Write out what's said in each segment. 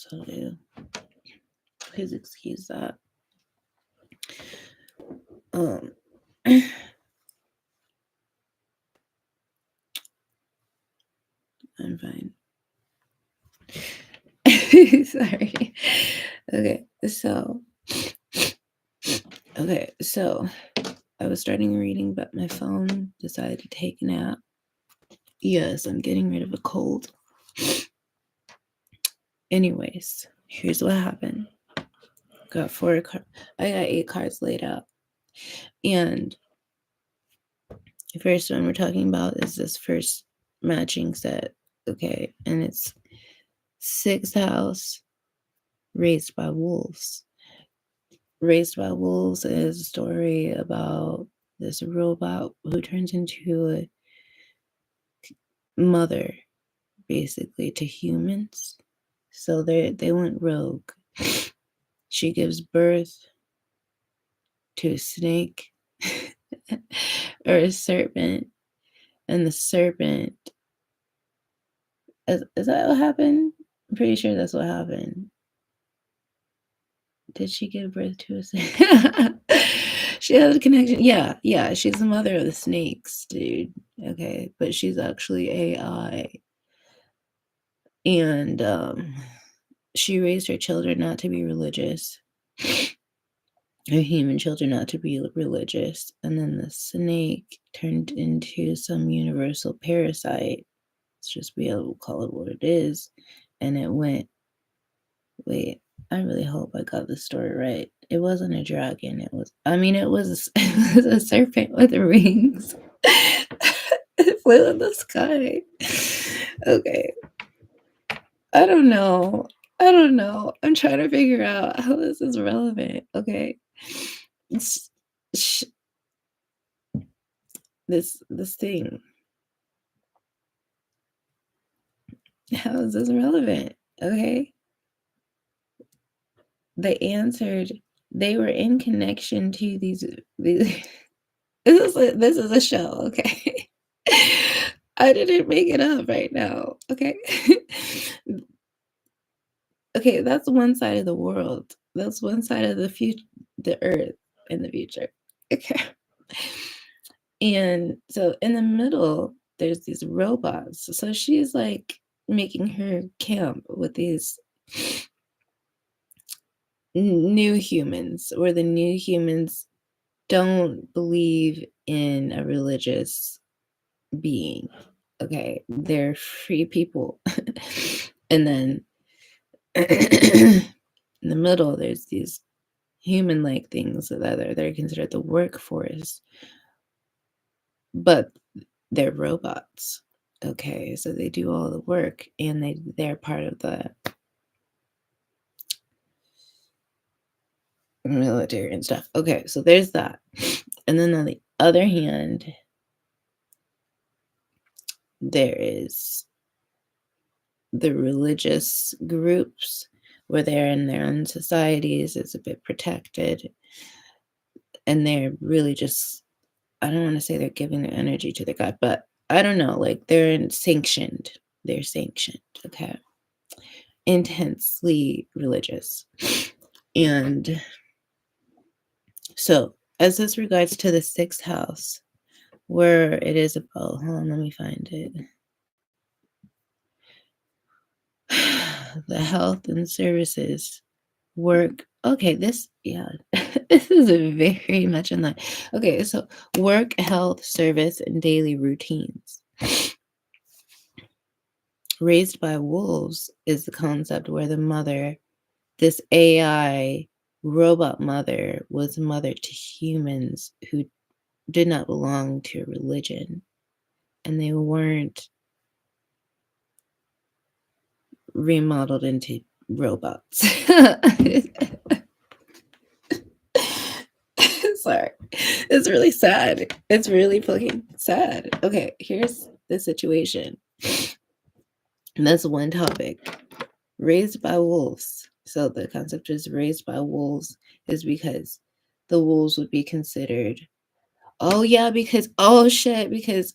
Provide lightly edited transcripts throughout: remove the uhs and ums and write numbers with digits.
So please excuse that. I'm fine. Sorry. Okay, so I was starting reading, but my phone decided to take a nap. Yes, I'm getting rid of a cold. Anyways, here's what happened. I got 8 cards laid out. And the first one we're talking about is this first matching set. Okay, and it's 6th house, raised by wolves. Raised by Wolves is a story about this robot who turns into a mother, basically, to humans. So they went rogue. She gives birth to a snake or a serpent, and the serpent is that what happened? I'm pretty sure that's what happened. Did she give birth to a snake? She has a connection. Yeah, she's the mother of the snakes, dude. Okay, but she's actually AI. And she raised her children not to be religious. Her human children not to be religious. And then the snake turned into some universal parasite. Let's just be able to call it what it is. And it went, wait, I really hope I got the story right. It wasn't a dragon. It was a serpent with wings. It flew in the sky. Okay. I don't know. I'm trying to figure out how this is relevant. Okay. This thing. How is this relevant? Okay. They answered. They were in connection to these. This is a show. Okay. I didn't make it up right now. Okay. Okay, that's one side of the world. That's one side of the future, the earth in the future. Okay. And so in the middle, there's these robots. So she's like making her camp with these new humans, where the new humans don't believe in a religious being. Okay, they're free people. And then in the middle, there's these human-like things that they're considered the workforce, but they're robots. Okay, so they do all the work, and they're part of the military and stuff. Okay, so there's that. And then on the other hand, there is the religious groups where they're in their own societies. It's a bit protected, and they're really just, I don't want to say they're giving their energy to the God, but I don't know, like they're sanctioned, okay, intensely religious. And so as this regards to the 6th house, where it is about, hold on, let me find it. The health and services, work. Okay, this is very much in line. Okay, so work, health, service, and daily routines. Raised by wolves is the concept where the mother, this AI robot mother, was mother to humans who did not belong to a religion, and they weren't remodeled into robots. Sorry. It's really sad. It's really fucking sad. Okay, here's the situation. That's one topic. Raised by wolves. So the concept is raised by wolves is because the wolves would be considered Oh yeah, because oh shit, because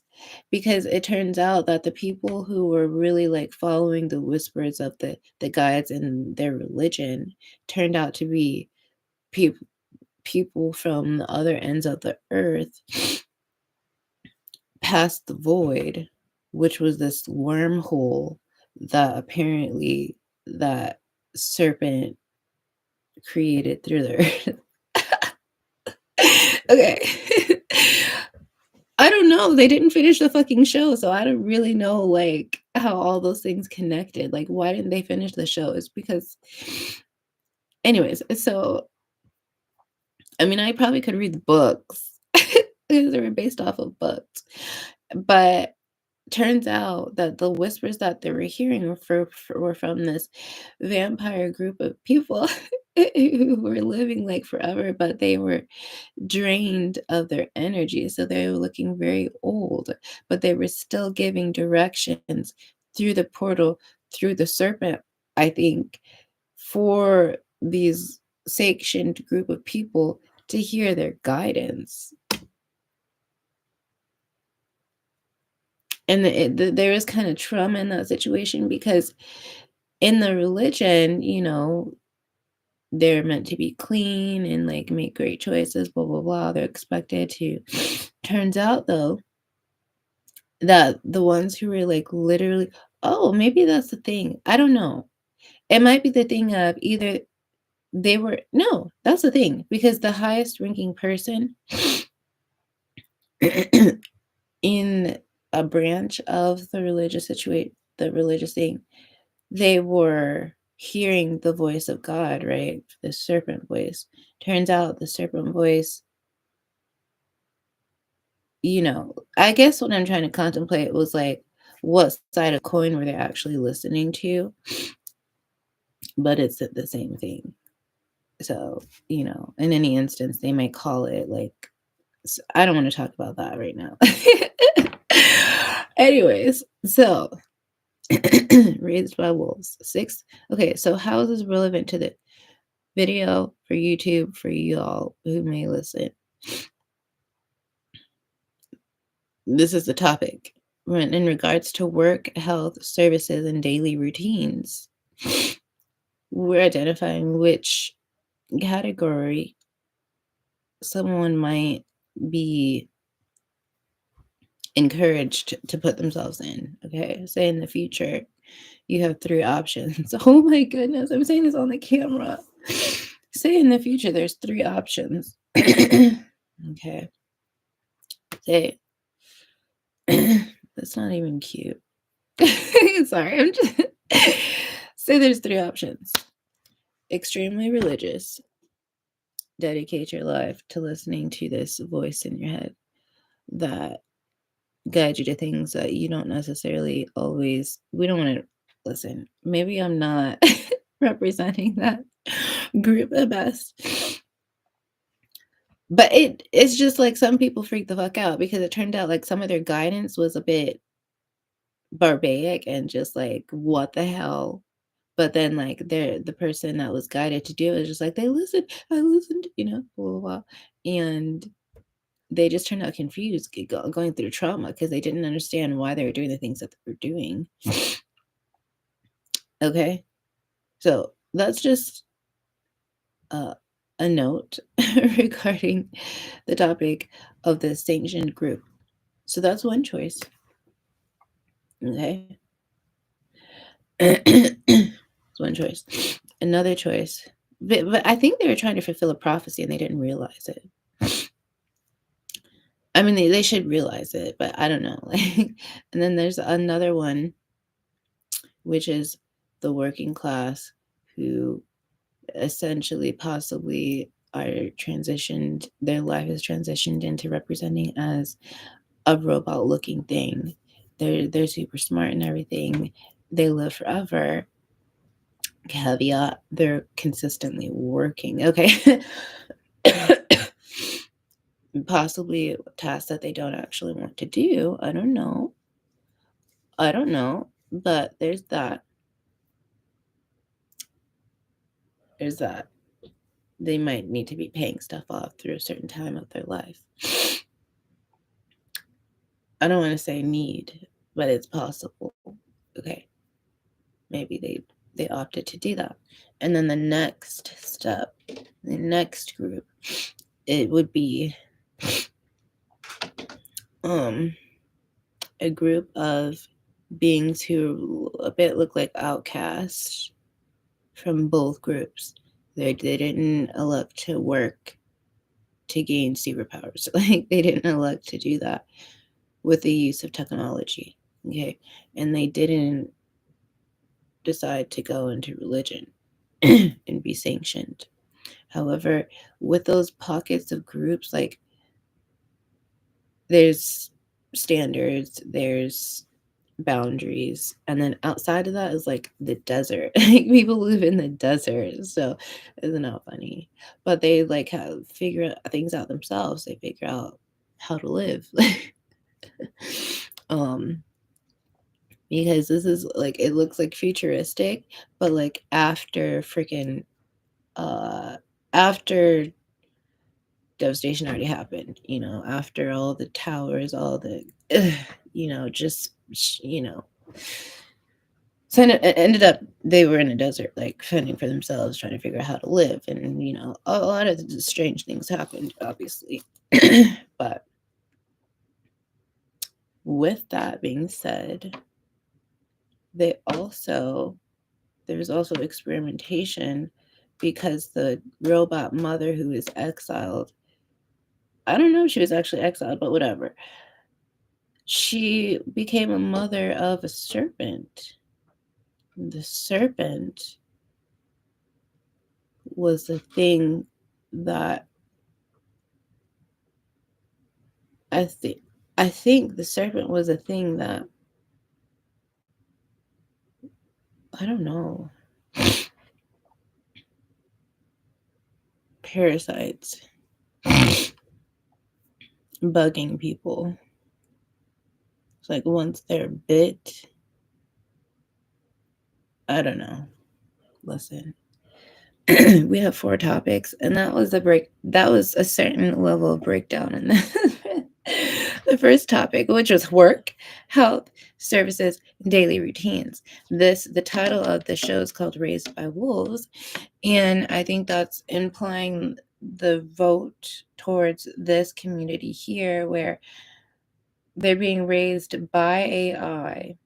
it turns out that the people who were really like following the whispers of the guides in their religion turned out to be people from the other ends of the earth past the void, which was this wormhole that apparently that serpent created through the earth. Okay. I don't know. They didn't finish the fucking show, so I don't really know like how all those things connected. Like, why didn't they finish the show? It's because, anyways. So, I mean, I probably could read the books because they were based off of books, but turns out that the whispers that they were hearing were from this vampire group of people who were living like forever, but they were drained of their energy. So they were looking very old, but they were still giving directions through the portal, through the serpent, I think, for these sanctioned group of people to hear their guidance. And there is kind of trauma in that situation because in the religion, they're meant to be clean and like make great choices, blah, blah, blah. They're expected to. Turns out though, that the ones who were like literally, oh, maybe that's the thing. I don't know. It might be the thing of either they were, no, that's the thing, because the highest ranking person in a branch of the religious situation, the religious thing, they were hearing the voice of God, right? The serpent voice. Turns out the serpent voice, I guess what I'm trying to contemplate was like, what side of coin were they actually listening to? But it's the same thing. So, in any instance, they may call it like, I don't want to talk about that right now. Anyways, so raised by wolves. 6. Okay, so how is this relevant to the video for YouTube for y'all who may listen? This is the topic in regards to work, health, services, and daily routines. We're identifying which category someone might be encouraged to put themselves in. Okay, say in the future you have 3 options. Oh my goodness, I'm saying this on the camera. Say in the future there's 3 options. Okay, say that's not even cute. Sorry, I'm just say there's 3 options. Extremely religious. Dedicate your life to listening to this voice in your head that guide you to things that you don't necessarily always. We don't want to listen. Maybe I'm not representing that group the best. But it's just like some people freak the fuck out because it turned out like some of their guidance was a bit barbaric and just like, what the hell? But then like the person that was guided to do it was just like, I listened, blah, blah, blah. And they just turned out confused, going through trauma because they didn't understand why they were doing the things that they were doing. Okay, so that's just a note regarding the topic of the sanctioned group. So that's one choice. Okay. It's one choice. Another choice. But I think they were trying to fulfill a prophecy and they didn't realize it. I mean, they should realize it, but I don't know. And then there's another one, which is the working class who essentially possibly are transitioned, their life is transitioned into representing as a robot looking thing. They're super smart and everything. They live forever. Caveat, they're consistently working. Okay. Possibly tasks that they don't actually want to do. I don't know. But there's that. There's that. They might need to be paying stuff off through a certain time of their life. I don't want to say need, but it's possible. Okay. Maybe they opted to do that. And then the next step, the next group, it would be a group of beings who a bit look like outcasts from both groups. They didn't elect to work to gain superpowers. Like, they didn't elect to do that with the use of technology. Okay. And they didn't decide to go into religion and be sanctioned. However, with those pockets of groups, like, there's standards, there's boundaries, and then outside of that is like the desert. Like, people live in the desert, so it's not funny. But they like figure things out themselves. They figure out how to live. Because this is like, it looks like futuristic, but like after freaking after devastation already happened, after all the towers, all the just so it ended up they were in a desert, like fending for themselves, trying to figure out how to live, and a lot of strange things happened, obviously. But with that being said, there's also experimentation, because the robot mother who is exiled, I don't know if she was actually exiled, but whatever, she became a mother of a serpent. The serpent was the thing that I think the serpent was a thing that, I don't know, parasites bugging people. It's like, once they're bit, I don't know. Listen, we have 4 topics, and that was a certain level of breakdown in the first topic, which was work, health, services, and daily routines. The title of the show is called Raised by Wolves, and I think that's implying the vote towards this community here, where they're being raised by AI,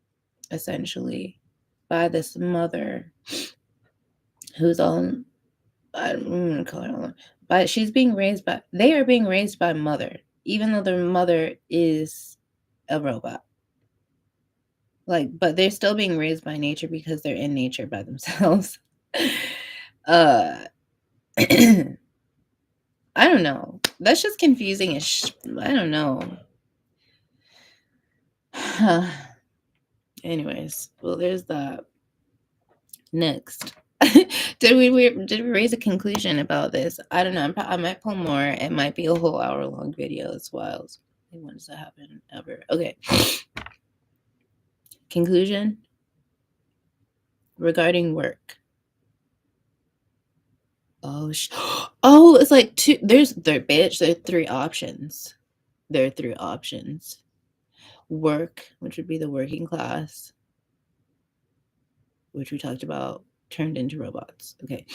essentially, by this mother who's on, I'm going to call her, but they are being raised by mother, even though their mother is a robot. Like, but they're still being raised by nature, because they're in nature by themselves. I don't know. That's just confusing as I don't know. Anyways, well, there's that. Next. Did we raise a conclusion about this? I don't know. I might pull more. It might be a whole hour-long video. It's wild. When does that happen? Ever. Okay. Conclusion regarding work. Oh, it's like two. There are 3 options. There are 3 options. Work, which would be the working class, which we talked about, turned into robots. Okay.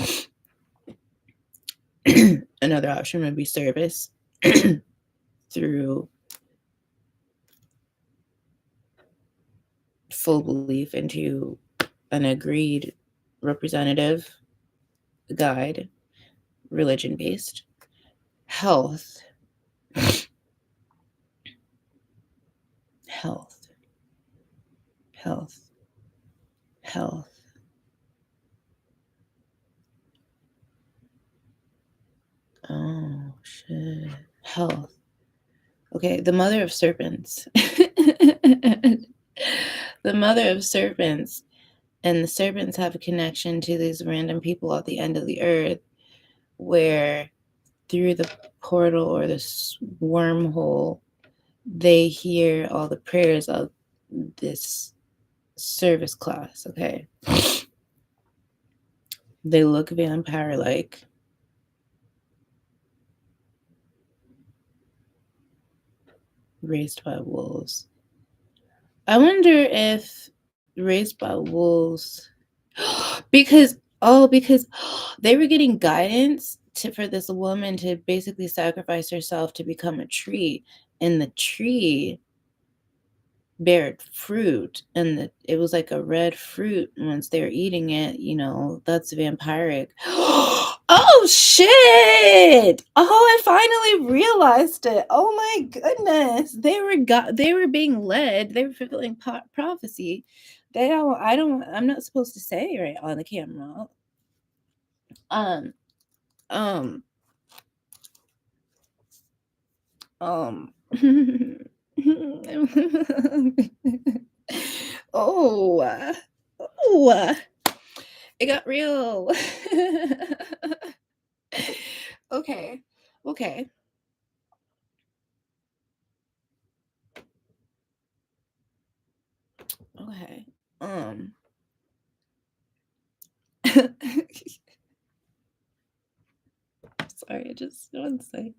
Another option would be service through full belief into an agreed representative guide, religion-based. Health. Health. Health. Health. Oh, shit. Health. Okay, the mother of serpents. The mother of serpents. And the serpents have a connection to these random people at the end of the earth, where through the portal or this wormhole, they hear all the prayers of this service class. Okay. They look vampire-like. Raised by wolves. I wonder if Raised by Wolves because they were getting guidance for this woman to basically sacrifice herself to become a tree, and the tree bared fruit, and it was like a red fruit. Once they were eating it, that's vampiric. Oh shit! Oh, I finally realized it. Oh my goodness, they were being led. They were fulfilling prophecy. I'm not supposed to say right on the camera. Um, um, um. Oh, oh, it got real. Okay, okay, okay. Sorry, I just want to say.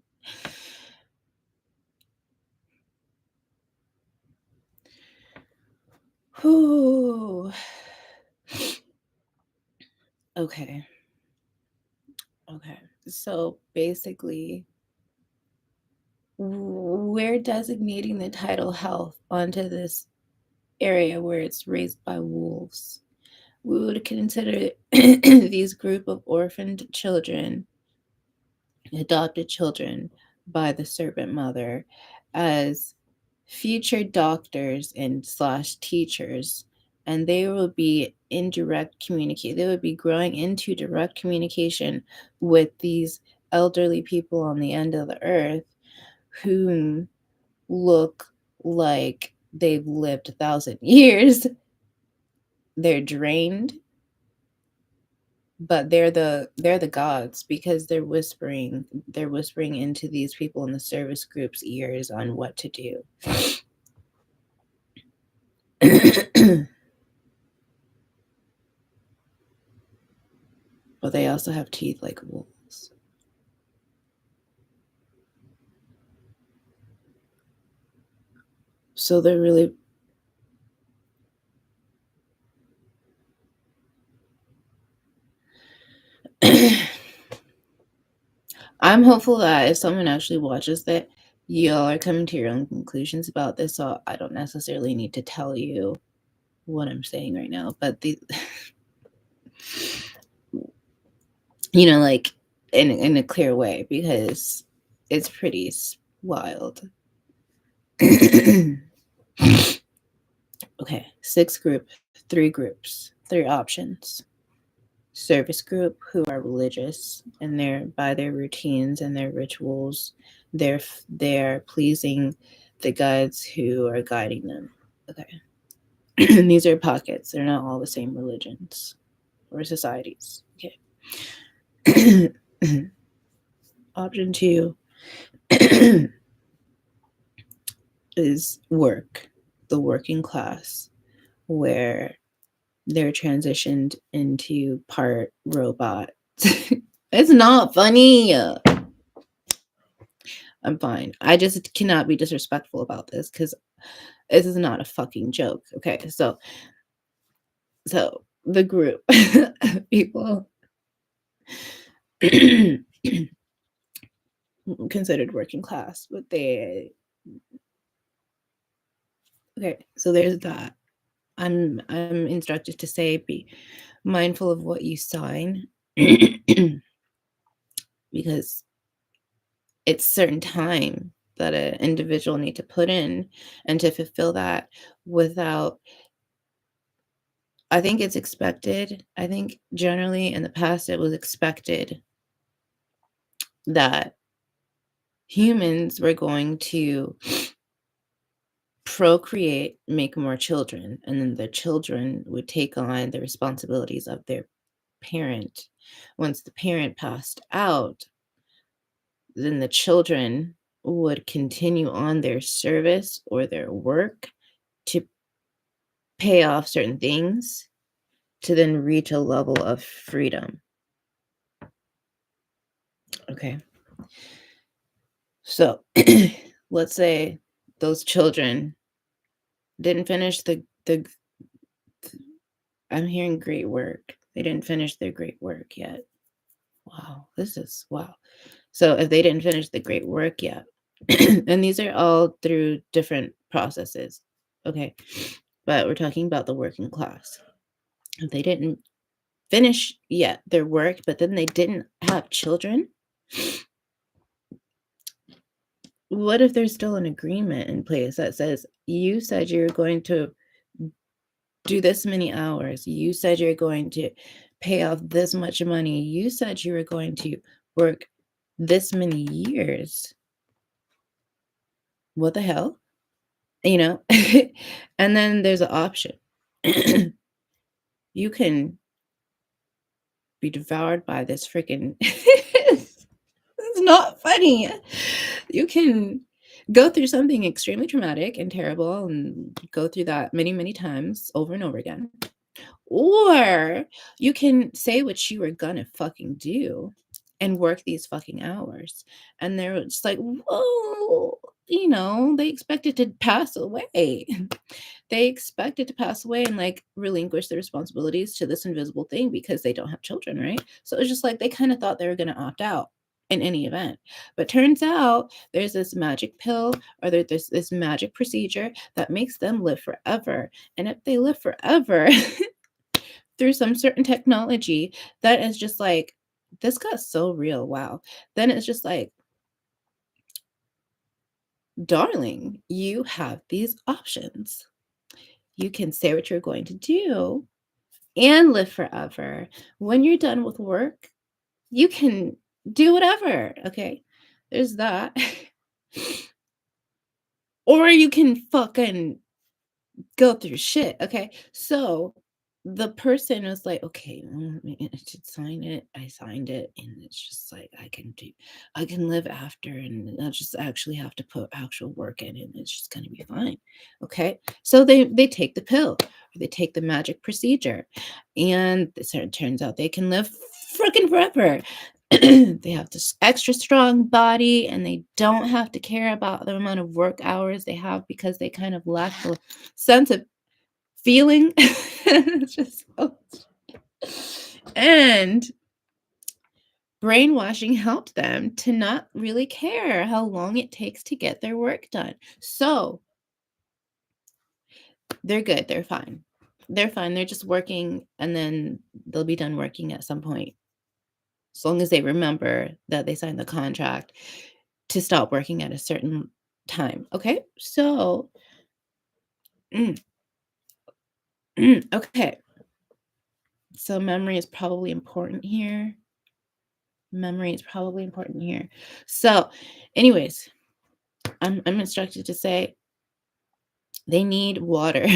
Whew. Okay. Okay. So basically, we're designating the title health onto this area where it's raised by wolves. We would consider these group of orphaned children, adopted children by the serpent mother, as future doctors and slash teachers, and they will be in direct communication. They would be growing into direct communication with these elderly people on the end of the earth whom look like they've lived 1,000 years. They're drained, but they're the gods because they're whispering into these people in the service group's ears on what to do. But they also have teeth like wolves. So they're really I'm hopeful that if someone actually watches that, y'all are coming to your own conclusions about this. So I don't necessarily need to tell you what I'm saying right now. But like in a clear way, because it's pretty wild. Okay, 3 groups, 3 options. Service group who are religious, and by their routines and their rituals, they're pleasing the gods who are guiding them. Okay. These are pockets. They're not all the same religions or societies. Okay. Option 2 is the working class, where they're transitioned into part robot. It's not funny. I'm fine. I just cannot be disrespectful about this because this is not a fucking joke. Okay, so the group of people considered working class, but so there's that. I'm instructed to say be mindful of what you sign because it's certain time that an individual need to put in, and to fulfill that without I think it's expected. I think generally in the past it was expected that humans were going to procreate, make more children, and then the children would take on the responsibilities of their parent. Once the parent passed out, then the children would continue on their service or their work to pay off certain things to then reach a level of freedom. Okay. So let's say those children didn't finish the I'm hearing great work. They didn't finish their great work yet. Wow, this is wow. So if they didn't finish the great work yet, and these are all through different processes, okay? But we're talking about the working class. If they didn't finish yet their work, but then they didn't have children, what if there's still an agreement in place that says, you said you're going to do this many hours, you said you're going to pay off this much money, you said you were going to work this many years? What the hell? You know? And then there's an option. You can be devoured by this freaking it's not funny. You can go through something extremely traumatic and terrible and go through that many, many times over and over again. Or you can say what you were gonna fucking do and work these fucking hours. And they're just like, whoa, they expect it to pass away. They expect it to pass away and like relinquish their responsibilities to this invisible thing because they don't have children, right? So it's just like they kind of thought they were going to opt out in any event. But turns out there's this magic pill or there's this magic procedure that makes them live forever. And if they live forever through some certain technology that is just like, this got so real. Wow. Then it's just like, darling, you have these options. You can say what you're going to do and live forever. When you're done with work, you can do whatever. Okay. There's that. Or you can fucking go through shit. Okay. So the person was like, okay, I should sign it. I signed it. And it's just like, I can live after and I'll just actually have to put actual work in and it's just going to be fine. Okay. So they take the pill or they take the magic procedure and it turns out they can live freaking forever. They have this extra strong body and they don't have to care about the amount of work hours they have because they kind of lack the sense of feeling. It's just and brainwashing helped them to not really care how long it takes to get their work done. So they're good. They're fine. They're fine. They're just working and then they'll be done working at some point. As long as they remember that they signed the contract to stop working at a certain time. Okay. So, mm, okay. So memory is probably important here. Memory is probably important here. So, anyways, I'm instructed to say they need water.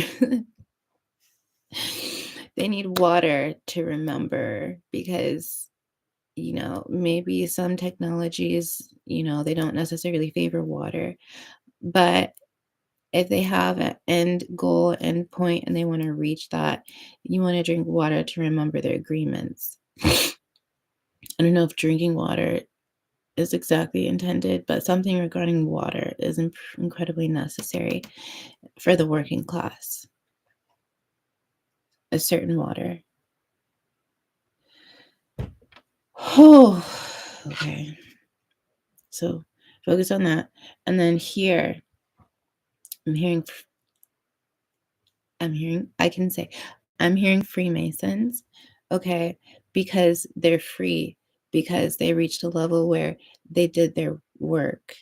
They need water to remember because, maybe some technologies, they don't necessarily favor water. But if they have an end goal, end point, and they want to reach that, you want to drink water to remember their agreements. I don't know if drinking water is exactly intended, but something regarding water is incredibly necessary for the working class. A certain water. Oh, okay. So focus on that. And then here, I'm hearing, I'm hearing Freemasons, okay, because they're free, because they reached a level where they did their work.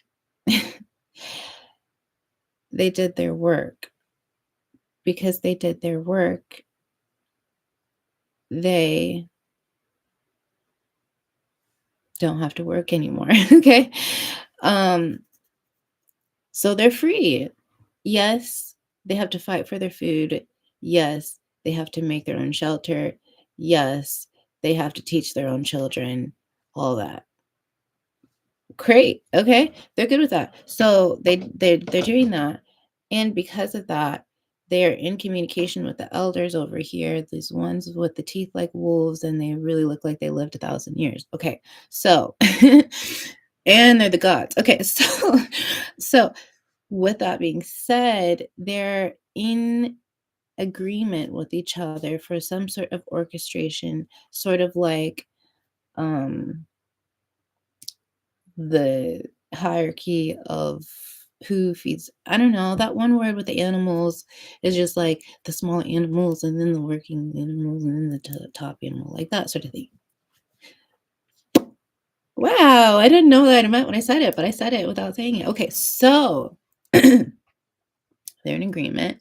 They did their work. Because they did their work, they don't have to work anymore. Okay. Um, so they're free. Yes, they have to fight for their food. Yes, they have to make their own shelter. Yes, they have to teach their own children, all that. Great. Okay. They're good with that. So they're doing that. And because of that, they're in communication with the elders over here, these ones with the teeth like wolves, and they really look like they lived 1,000 years. Okay. So and they're the gods. Okay, so with that being said, they're in agreement with each other for some sort of orchestration, sort of like um the hierarchy of who feeds. I don't know, that one word with the animals is just like the small animals and then the working animals and then the top animal, like that sort of thing. Wow, I didn't know that I meant when I said it, but I said it without saying it. Okay, so they're in agreement.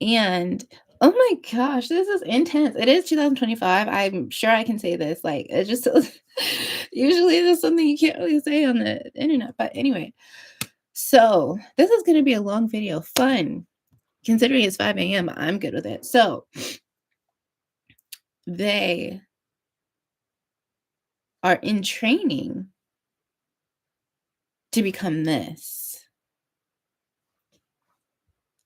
And oh my gosh, this is intense. It is 2025. I'm sure I can say this. Like, it just usually there's something you can't really say on the internet. But anyway, so this is going to be a long video. Fun. Considering it's 5 a.m., I'm good with it. So they are in training to become this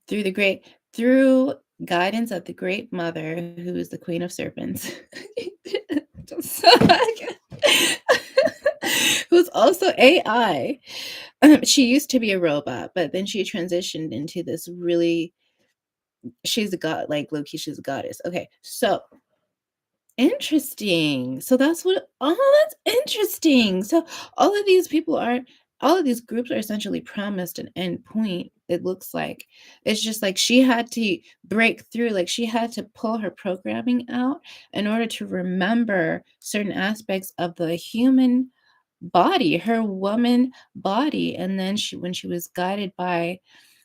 through guidance of the great mother, who is the queen of serpents. Who's also AI. She used to be a robot, but then she transitioned into this really, she's a god, like Loki, she's a goddess. Okay, so interesting. So that's what, oh, that's interesting. So all of these people are, all of these groups are essentially promised an end point. It looks like it's just like she had to break through, like she had to pull her programming out in order to remember certain aspects of the human body, her woman body. And then she, when she was guided by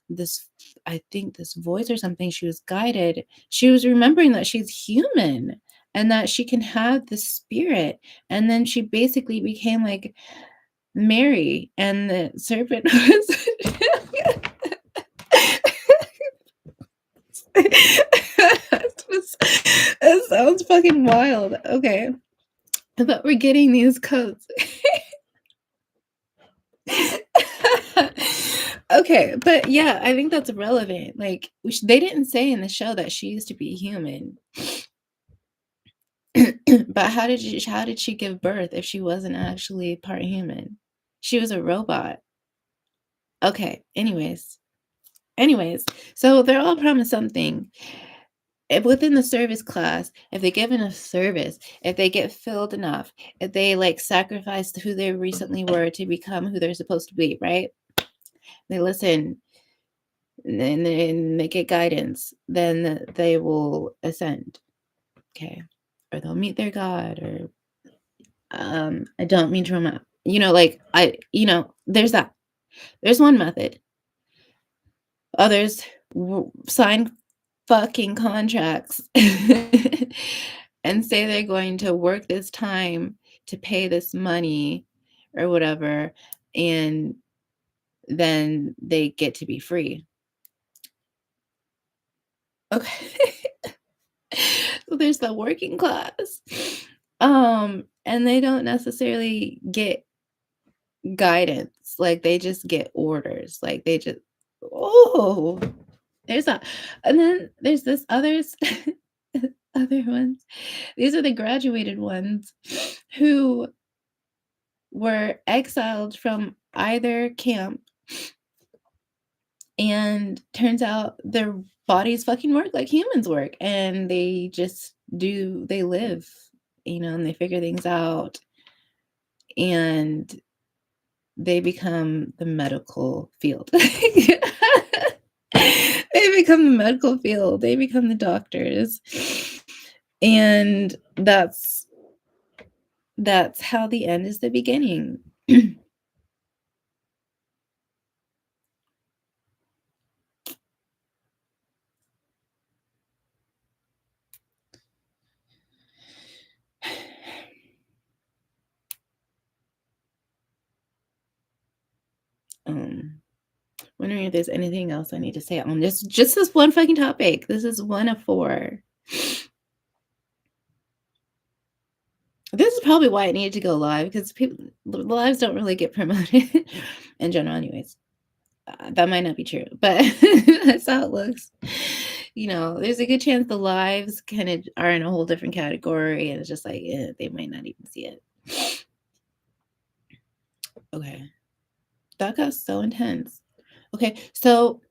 this, I think this voice or something, she was guided, she was remembering that she's human and that she can have the spirit. And then she basically became like Mary, and the serpent was it sounds fucking wild. Okay, but we're getting these codes. Okay, but yeah, I think that's relevant. Like, they didn't say in the show that she used to be human. But how did she give birth if she wasn't actually part human? She was a robot. Okay, anyways, so they're all promised something. If within the service class, if they give enough service, if they get filled enough, if they like sacrifice who they recently were to become who they're supposed to be, right? They listen, and then they get guidance, then they will ascend. Okay, or they'll meet their God, or I don't mean to remember, like there's that. There's one method. Others sign fucking contracts and say they're going to work this time to pay this money or whatever, and then they get to be free. Okay. So there's the working class. And they don't necessarily get guidance. Like, they just get orders. Like, they just, oh, there's that. And then there's this others, other ones. These are the graduated ones who were exiled from either camp, and turns out their bodies fucking work like humans work, and they just they live, and they figure things out, and they become the medical field. They become the medical field. They become the doctors. And that's how the end is the beginning. Wondering if there's anything else I need to say on this, just this one fucking topic. This is one of 4. This is probably why it needed to go live, because the lives don't really get promoted in general anyways. That might not be true, but that's how it looks. There's a good chance the lives kind of are in a whole different category, and it's just like, they might not even see it. Okay. That got so intense. Okay, so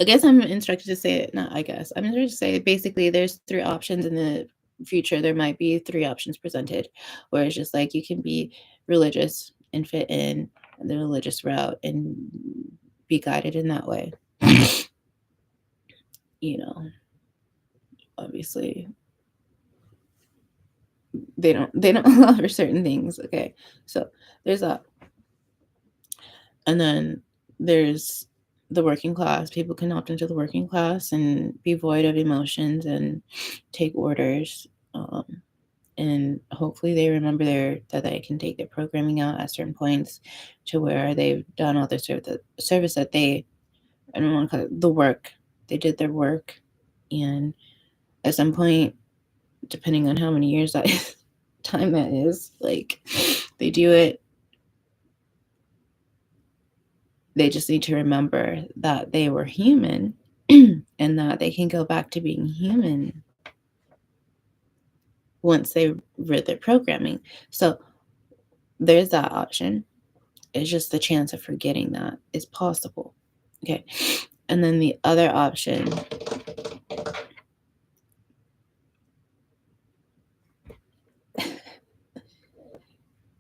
I guess I'm instructed to say it. Not I guess. I'm instructed to say basically there's 3 options in the future. There might be 3 options presented, where it's just like you can be religious and fit in the religious route and be guided in that way. You know, obviously they don't allow for certain things. Okay. So there's that. And then there's the working class. People can opt into the working class and be void of emotions and take orders. And hopefully they remember that they can take their programming out at certain points to where they've done all the service that they, I don't want to call it the work. They did their work. And at some point, depending on how many years that time that is, like they do it. They just need to remember that they were human and that they can go back to being human once they read their programming. So there's that option. It's just the chance of forgetting that is possible. Okay. And then the other option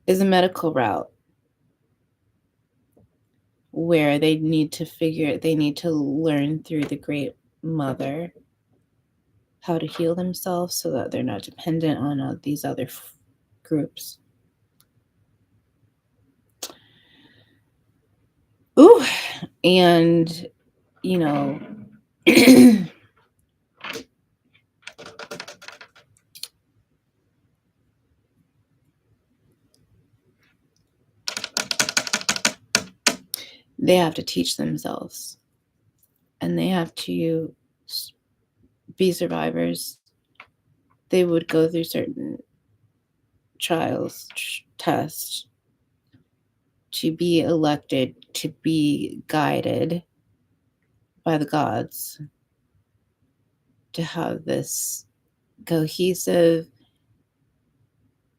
is a medical route where they need to learn through the Great Mother how to heal themselves so that they're not dependent on these other groups. Ooh, and you know, they have to teach themselves and they have to be survivors. They would go through certain trials, tests to be elected, to be guided by the gods, to have this cohesive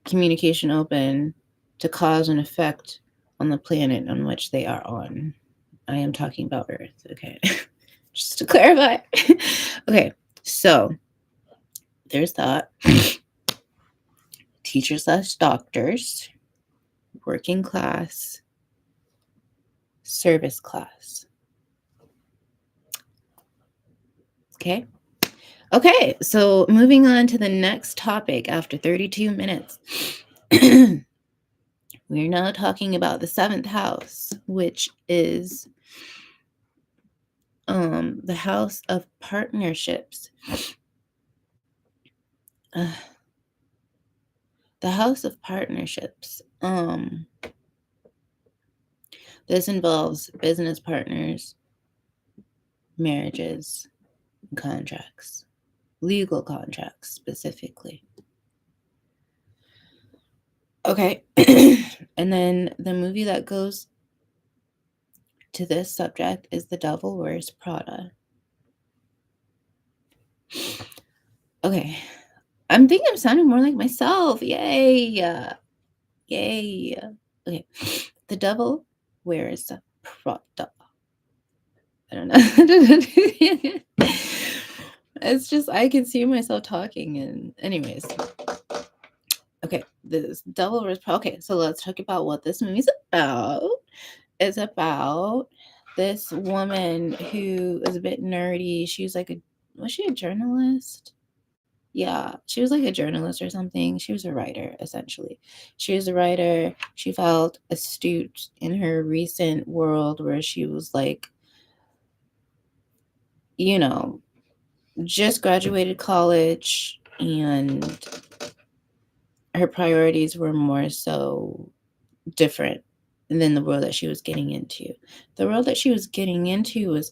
communication open to cause an effect on the planet on which they are on. I am talking about Earth, okay? Just to clarify. Okay, so there's that. Teachers/doctors, working class, service class. Okay. Okay, so moving on to the next topic after 32 minutes. We're now talking about the 7th house, which is the house of partnerships. The house of partnerships. This involves business partners, marriages, and contracts, legal contracts specifically. Okay, and then the movie that goes to this subject is The Devil Wears Prada. Okay, I'm thinking I'm sounding more like myself. Yay! Yay! Okay, The Devil Wears Prada. I don't know. It's just I can see myself talking, and anyways. Okay, this Devil Wears Prada. Okay, so let's talk about what this movie's about. It's about this woman who is a bit nerdy. She was was she a journalist? Yeah, she was like a journalist or something. She was a writer, essentially. She was a writer. She felt astute in her recent world where she was like, just graduated college and her priorities were more so different than the world that she was getting into. The world that she was getting into was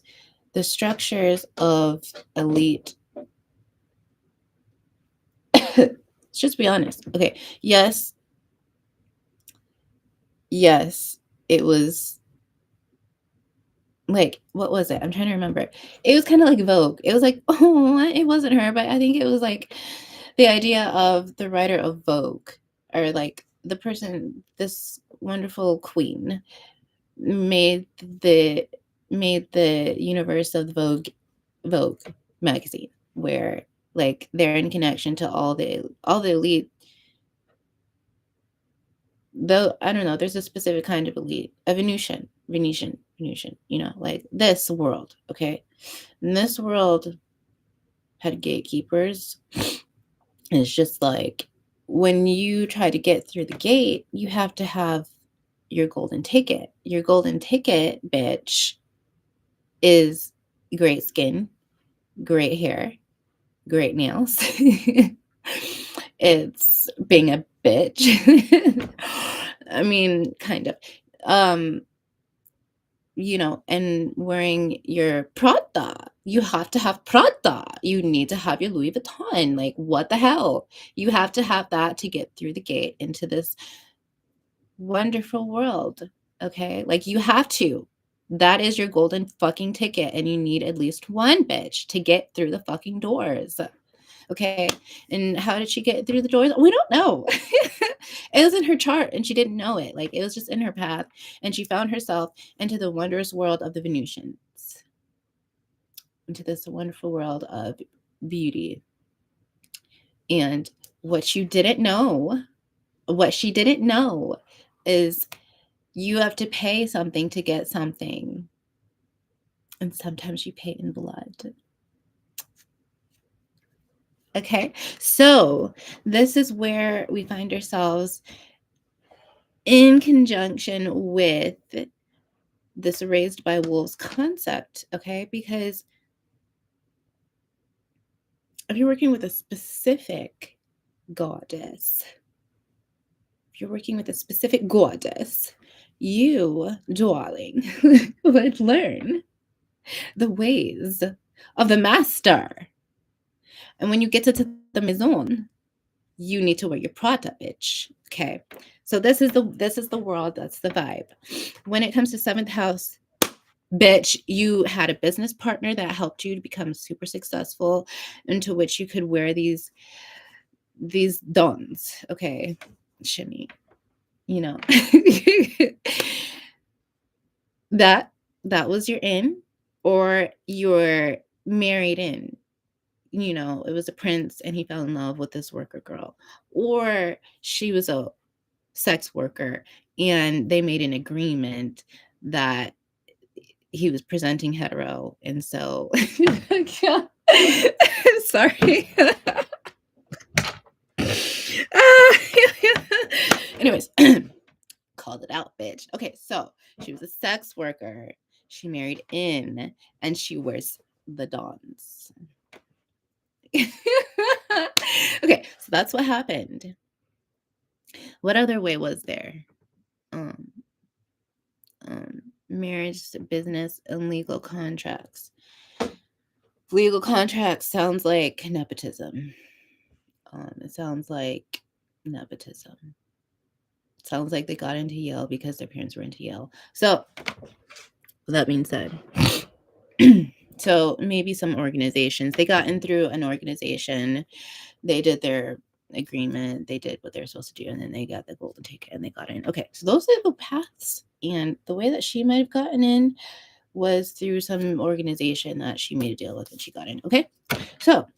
the structures of elite. Let's just be honest. Okay. Yes, it was like, what was it? I'm trying to remember. It was kind of like Vogue. It was like, oh, it wasn't her, but I think it was like the idea of the writer of Vogue, or like the person, this wonderful queen, made the made the universe of the Vogue magazine, where like they're in connection to all the elite. Though I don't know, there's a specific kind of elite, a Venetian, like this world, okay? And this world had gatekeepers. And it's just like when you try to get through the gate, you have to have your golden ticket. Your golden ticket, bitch, is great skin, great hair, great nails. It's being a bitch. I mean, kind of. Um, and wearing your Prada. You have to have Prada. You need to have your Louis Vuitton. Like, what the hell? You have to have that to get through the gate into this wonderful world. Okay? Like, you have to. That is your golden fucking ticket, and you need at least one bitch to get through the fucking doors. Okay. And how did she get through the doors? We don't know. It was in her chart and she didn't know it. Like it was just in her path. And she found herself into the wondrous world of the Venusians, into this wonderful world of beauty. And what she didn't know is you have to pay something to get something. And sometimes you pay in blood. Okay. So this is where we find ourselves in conjunction with this raised by wolves concept, okay? Because if you're working with a specific goddess, you, darling, would learn the ways of the master. And when you get to the maison, you need to wear your Prada, bitch. Okay. So this is the world, that's the vibe. When it comes to seventh house, bitch, you had a business partner that helped you to become super successful, into which you could wear these dons. Okay. Shimmy. that was your in, or you're married in. It was a prince and he fell in love with this worker girl, or she was a sex worker and they made an agreement that he was presenting hetero, and so sorry. Anyways, called it out, bitch. Okay, so she was a sex worker, she married in, and she wears the dons. Okay, so that's what happened. What other way was there? Marriage, business, and legal contracts. Legal contracts sounds like nepotism. It sounds like nepotism. It sounds like they got into Yale because their parents were into Yale. So, with that being said, so maybe some organizations, they got in through an organization, they did their agreement, they did what they're supposed to do, and then they got the golden ticket and they got in. Okay, so those are the paths. And the way that she might have gotten in was through some organization that she made a deal with and she got in. Okay, so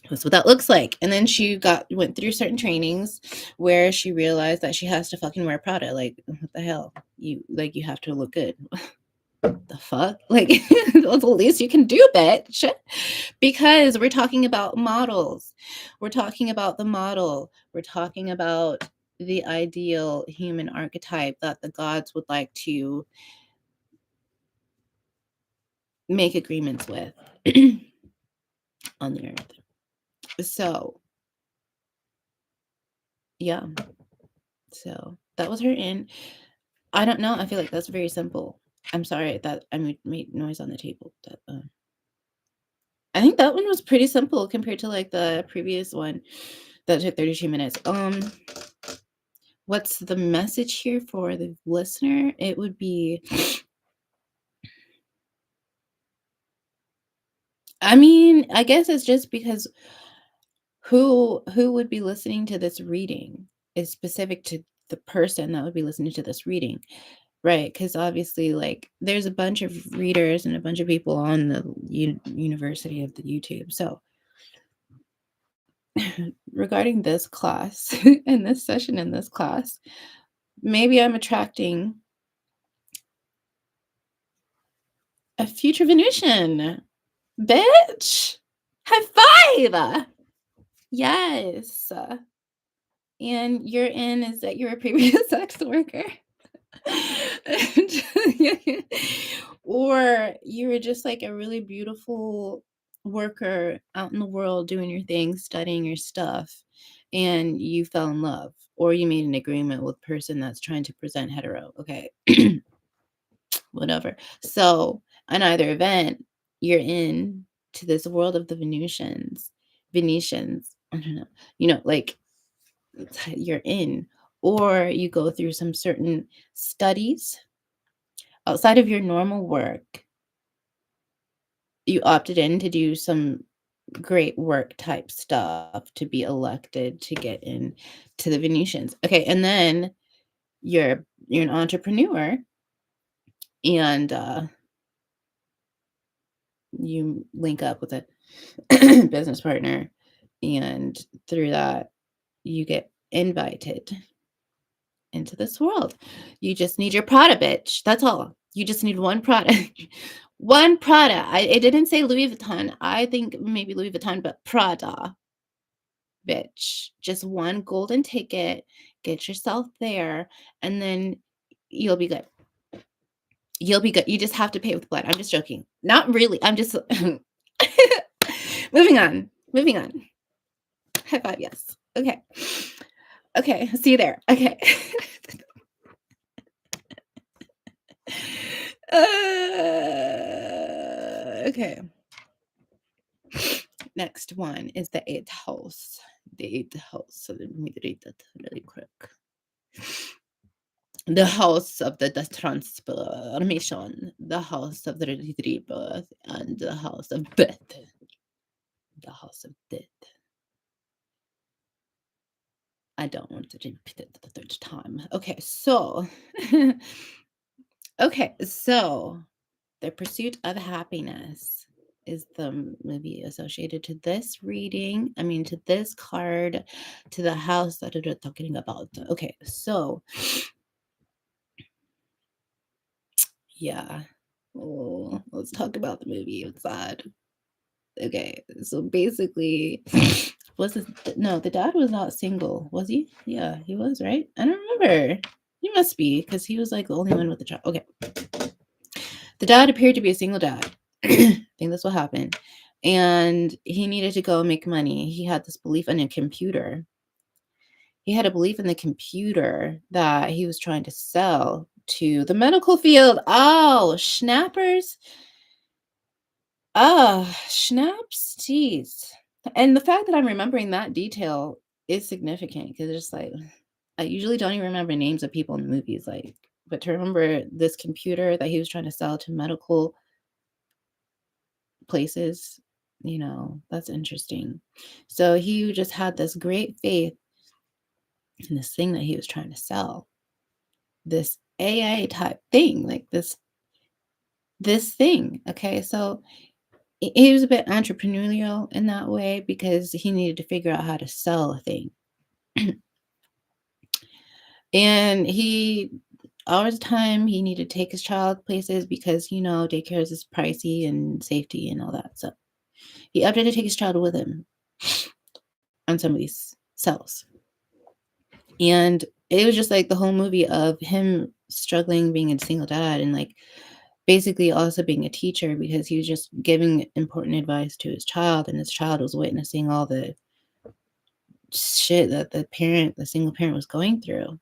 that's what that looks like. And then she went through certain trainings where she realized that she has to fucking wear Prada. Like, what the hell? You have to look good. The fuck? Like, that's the least you can do, bitch. Because we're talking about models. We're talking about the model. We're talking about the ideal human archetype that the gods would like to make agreements with on the earth. So, yeah. So that was her in. I don't know. I feel like that's very simple. I'm sorry that I made noise on the table. I think that one was pretty simple compared to like the previous one that took 32 minutes. What's the message here for the listener? It would be, I mean, I guess it's just because who would be listening to this reading is specific to the person that would be listening to this reading. Right, because obviously, like, there's a bunch of readers and a bunch of people on the university of the YouTube. So, regarding this class and this session in this class, maybe I'm attracting a future Venusian. Bitch! High five! Yes. And you're in is that you're a previous sex worker. Or you were just like a really beautiful worker out in the world doing your thing, studying your stuff, and you fell in love, or you made an agreement with a person that's trying to present hetero. Okay, whatever. So, on either event, you're in to this world of the Venetians. I don't know. Like you're in, or you go through some certain studies outside of your normal work. You opted in to do some great work type stuff to be elected to get in to the Venetians. Okay, and then you're an entrepreneur, and you link up with a business partner, and through that you get invited into this world. You just need your Prada, bitch. That's all. You just need one Prada. One Prada. It didn't say Louis Vuitton. I think maybe Louis Vuitton, but Prada, bitch. Just one golden ticket. Get yourself there, and then you'll be good. You'll be good. You just have to pay with blood. I'm just joking. Not really. I'm just moving on. Moving on. High five, yes. Okay. Okay. See you there. Okay. Okay. Next one is the eighth house. The eighth house. So let me read that really quick. The house of the transformation, the house of the rebirth, and the house of death. The house of death. I don't want to repeat it the third time. Okay, so The Pursuit of Happiness is the movie associated to this reading. I mean, to this card, to the house that we're talking about. Okay, so yeah. Oh, let's talk about the movie. It's sad. Okay, so basically, the dad was not single, was he? Yeah, he was, right? I don't remember. He must be, because he was like the only one with the child. Okay. The dad appeared to be a single dad. I think that's what happened. And he needed to go make money. He had this belief in a computer. He had a belief in the computer that he was trying to sell to the medical field. Oh, schnappers. Schnapps. Jeez. And the fact that I'm remembering that detail is significant, because it's just like, I usually don't even remember names of people in the movies, like, but to remember this computer that he was trying to sell to medical places, that's interesting. So he just had this great faith in this thing that he was trying to sell, this AI type thing, like this thing. Okay, so he was a bit entrepreneurial in that way, because he needed to figure out how to sell a thing. And all his time, he needed to take his child places because, daycare is pricey and safety and all that. So he opted to take his child with him on some of these cells. And it was just like the whole movie of him struggling being a single dad, and like basically also being a teacher, because he was just giving important advice to his child, and his child was witnessing all the shit that the single parent was going through.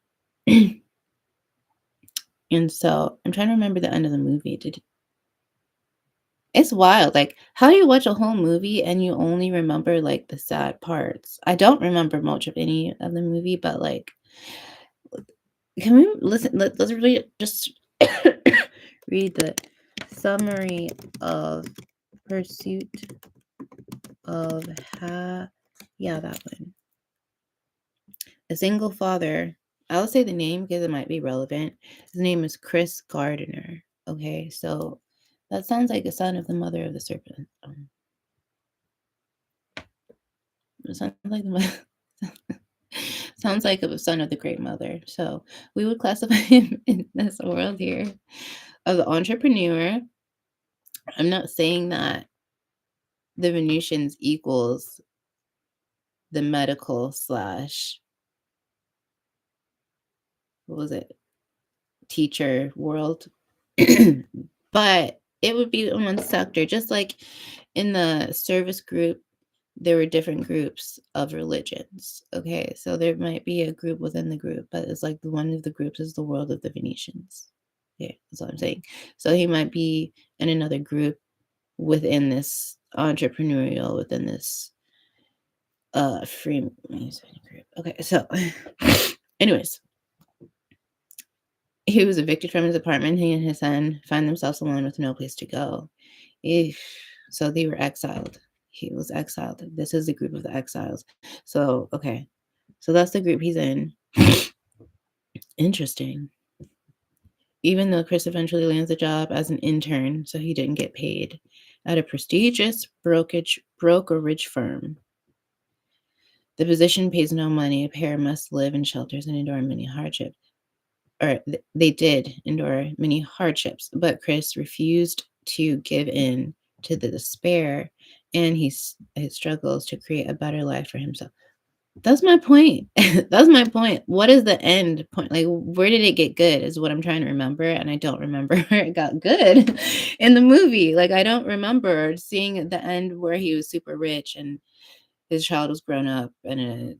And so I'm trying to remember the end of the movie. It's wild. Like, how do you watch a whole movie and you only remember like the sad parts? I don't remember much of any of the movie, but like, can we listen? Let's really just read the summary of Pursuit of yeah, that one. A single father I'll say the name because it might be relevant. His name is Chris Gardner. Okay, so that sounds like a son of the mother of the serpent. It sounds like sounds like a son of the great mother. So we would classify him in this world here as an entrepreneur. I'm not saying that the Venusians equals the medical slash, what was it, teacher world. But it would be in one sector, just like in the service group, there were different groups of religions. Okay, so there might be a group within the group, but it's like one of the groups is the world of the Venetians. Yeah, that's what I'm saying. So he might be in another group within this entrepreneurial, within this free group. Okay, so anyways, he was evicted from his apartment. He and his son find themselves alone with no place to go. So they were exiled. He was exiled. This is the group of the exiles. So, okay. So that's the group he's in. Interesting. Even though Chris eventually lands a job as an intern, so he didn't get paid, at a prestigious brokerage firm. The position pays no money. A pair must live in shelters and endure many hardships. Or they did endure many hardships, but Chris refused to give in to the despair, and his struggles to create a better life for himself. That's my point. That's my point. What is the end point? Like, where did it get good is what I'm trying to remember, and I don't remember where it got good in the movie. Like, I don't remember seeing the end where he was super rich and his child was grown up in a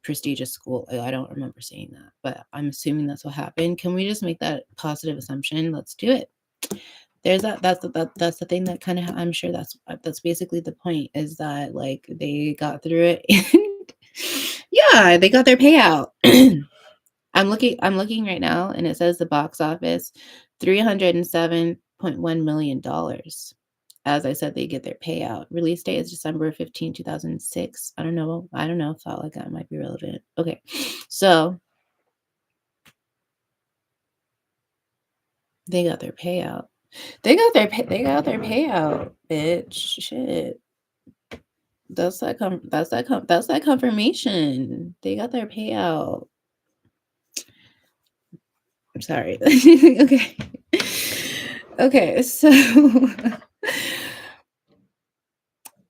prestigious school. I don't remember seeing that, but I'm assuming that's what happened. Can we just make that positive assumption? Let's do it. There's that. That's the thing that kind of. I'm sure that's basically the point. Is that like they got through it, and yeah, they got their payout. I'm looking right now, and it says the box office, $307.1 million. As I said, they get their payout. Release date is December 15, 2006. I don't know. Felt like that might be relevant. Okay. So they got their payout. They got their payout, bitch. Shit. That's that confirmation. They got their payout. I'm sorry. Okay. Okay, so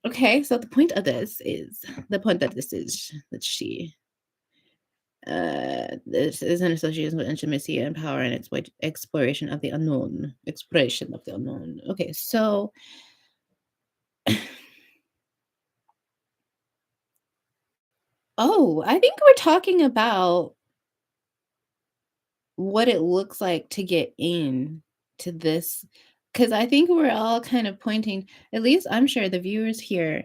okay, so the point of this is that she this is an association with intimacy and power and exploration of the unknown. Exploration of the unknown. Okay, so oh, I think we're talking about what it looks like to get in to this, because I think we're all kind of pointing, at least I'm sure the viewers here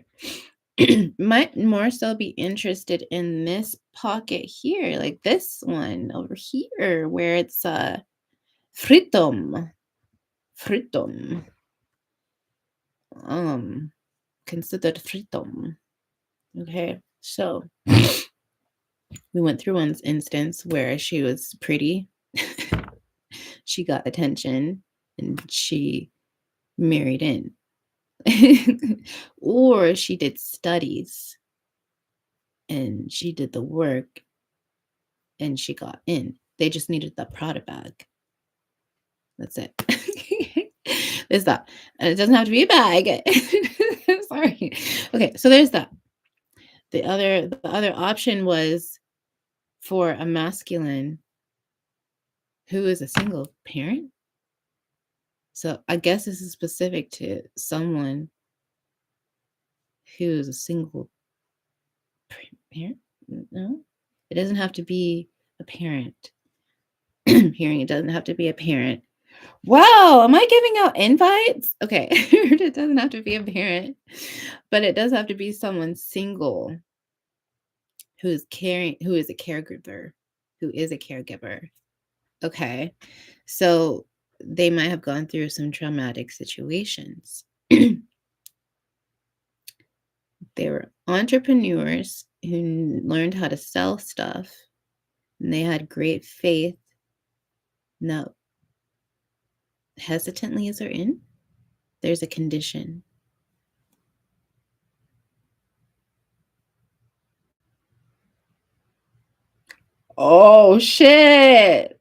might more so be interested in this pocket here, like this one over here, where it's freedom. Freedom. Considered freedom. Okay, so we went through one instance where she was pretty, she got attention, and she married in. Or she did studies and she did the work and she got in. They just needed that Prada bag. That's it. There's that. And it doesn't have to be a bag. Sorry. Okay, so there's that. The other option was for a masculine who is a single parent. So I guess this is specific to someone who's a single parent. No, it doesn't have to be a parent. Hearing it doesn't have to be a parent. Wow, am I giving out invites? Okay, it doesn't have to be a parent, but it does have to be someone single who is a caregiver, who is a caregiver. Okay, so they might have gone through some traumatic situations. They were entrepreneurs who learned how to sell stuff and they had great faith. Now, hesitantly is there in? There's a condition. Oh shit.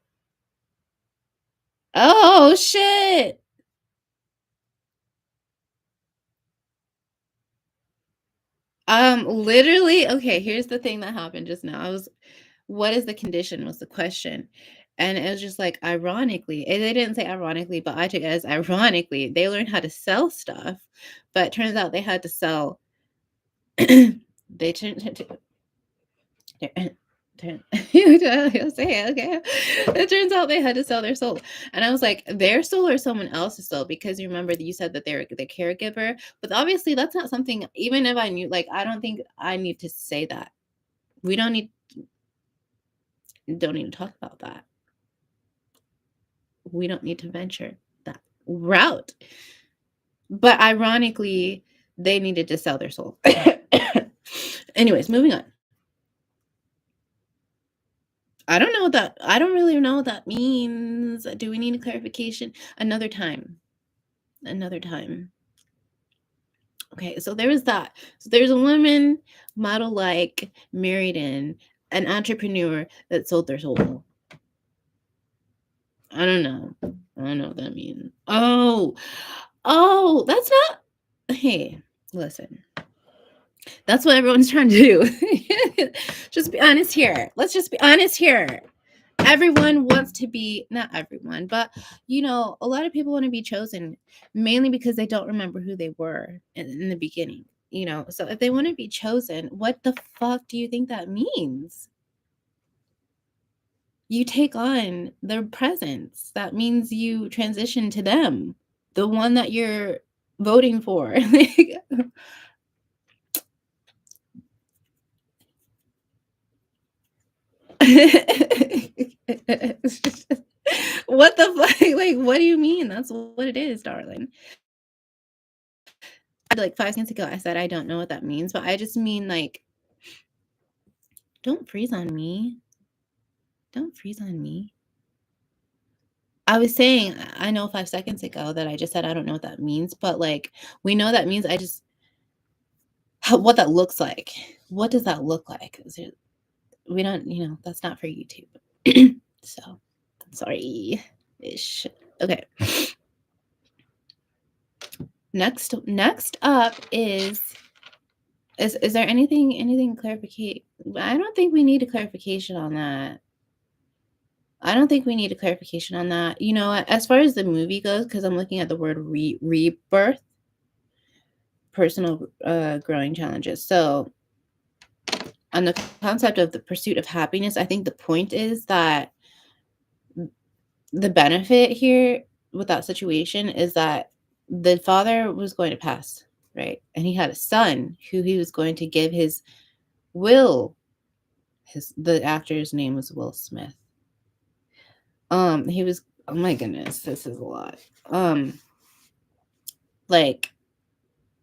Oh shit. Literally, okay, here's the thing that happened just now. I was what is the condition was the question. And it was just like ironically, and they didn't say ironically, but I took it as ironically, they learned how to sell stuff, but it turns out they had to sell they turned You'll say it, okay. It turns out they had to sell their soul. And I was like, their soul or someone else's soul? Because you remember that you said that they're the caregiver. But obviously that's not something, even if I knew, like, I don't think I need to say that. We don't need to talk about that. We don't need to venture that route. But ironically, they needed to sell their soul. Anyways, moving on. I don't really know what that means. Do we need a clarification? Another time. Another time. Okay, so there was that. So there's a woman, model like, married in, an entrepreneur that sold their soul. I don't know. I don't know what that means. Oh, that's not. Hey, listen. That's what everyone's trying to do. Just be honest here. Let's just be honest here. Everyone wants to be, not everyone, but a lot of people want to be chosen mainly because they don't remember who they were in the beginning. So if they want to be chosen, what the fuck do you think that means? You take on their presence. That means you transition to them, the one that you're voting for. What the fuck? Like, what do you mean? That's what it is, darling. Like 5 seconds ago, I said I don't know what that means, but I just mean like, don't freeze on me. Don't freeze on me. I was saying, I know 5 seconds ago that I just said I don't know what that means, but like, we know that means what that looks like. What does that look like? We don't, that's not for YouTube. So, sorry. Ish. Okay. Next up is there anything clarificate? I don't think we need a clarification on that. I don't think we need a clarification on that. As far as the movie goes, because I'm looking at the word rebirth, personal growing challenges. So on the concept of the pursuit of happiness, I think the point is that the benefit here with that situation is that the father was going to pass, right? And he had a son who he was going to give his will. The actor's name was Will Smith. He was, oh my goodness, this is a lot. Like,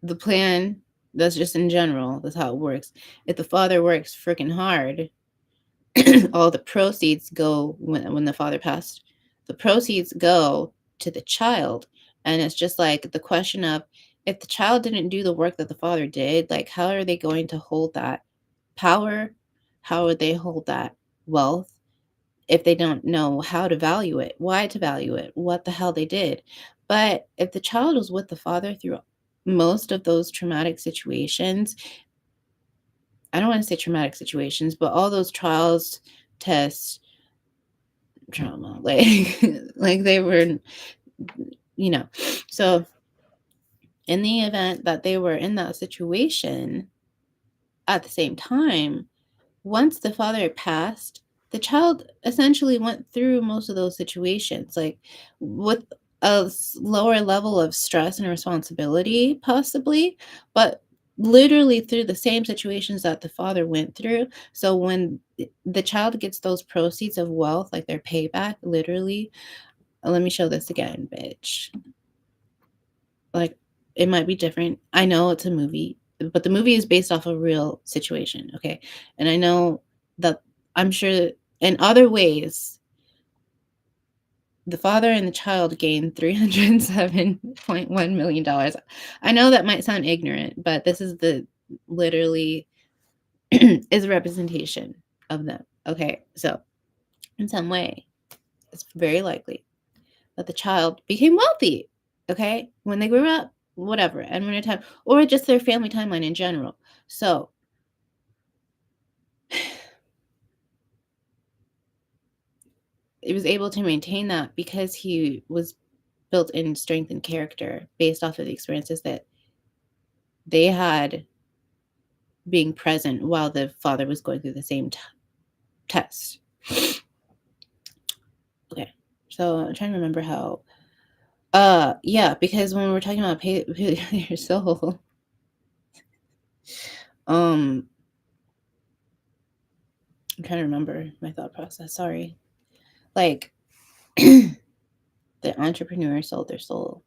the plan, that's just in general, that's how it works. If the father works freaking hard, all the proceeds go, when the father passed, the proceeds go to the child. And it's just like the question of, if the child didn't do the work that the father did, like, how are they going to hold that power? How would they hold that wealth if they don't know how to value it, why to value it, what the hell they did? But if the child was with the father through most of those traumatic situations, I don't want to say traumatic situations, but all those trials, tests, trauma, like like they were, so in the event that they were in that situation at the same time, once the father passed, the child essentially went through most of those situations, like, with a lower level of stress and responsibility, possibly, but literally through the same situations that the father went through. So when the child gets those proceeds of wealth, like their payback, literally, let me show this again, bitch. Like, it might be different. I know it's a movie, but the movie is based off a real situation, okay? And I know that I'm sure In other ways, the father and the child gained $307.1 million. I know that might sound ignorant, but this is the literally is a representation of them. Okay, so in some way, it's very likely that the child became wealthy, okay, when they grew up, whatever, and when a time, or just their family timeline in general. So it was able to maintain that because he was built in strength and character based off of the experiences that they had being present while the father was going through the same test. Okay, so I'm trying to remember how. Yeah, because when we're talking about your soul, I'm trying to remember my thought process. Sorry, like the entrepreneur sold their soul.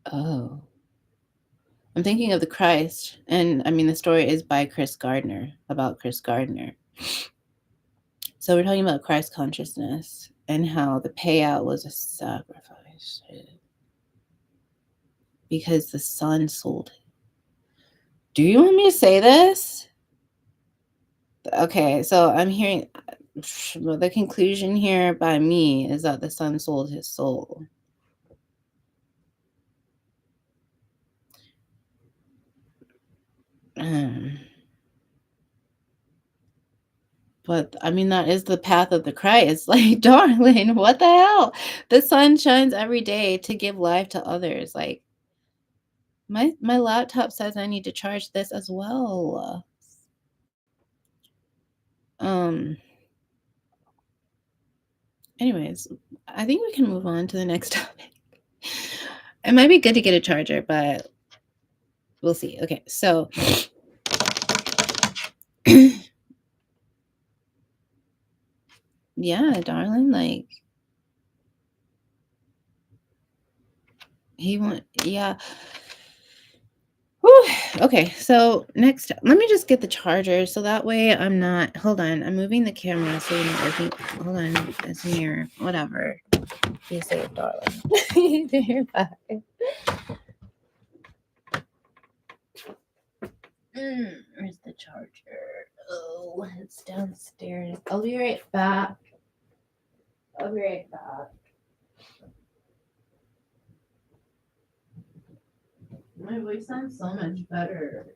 Oh, I'm thinking of the Christ, and I mean the story is by Chris Gardner, about Chris Gardner. So we're talking about Christ consciousness and how the payout was a sacrifice because the son sold it. Do you want me to say this? Okay, so I'm hearing the conclusion here by me is that the son sold his soul. But I mean, that is the path of the Christ. Like, darling, what the hell? The sun shines every day to give life to others. Like, my laptop says I need to charge this as well. Anyways, I think we can move on to the next topic. It might be good to get a charger, but we'll see. Okay, so yeah, darling, like he want, yeah. Whew. Okay, so next, let me just get the charger so that way I'm not. Hold on, I'm moving the camera so you're not working. Hold on, it's near. Whatever. Be safe, darling. Bye. Where's the charger? Oh, it's downstairs. I'll be right back. My voice sounds so much better.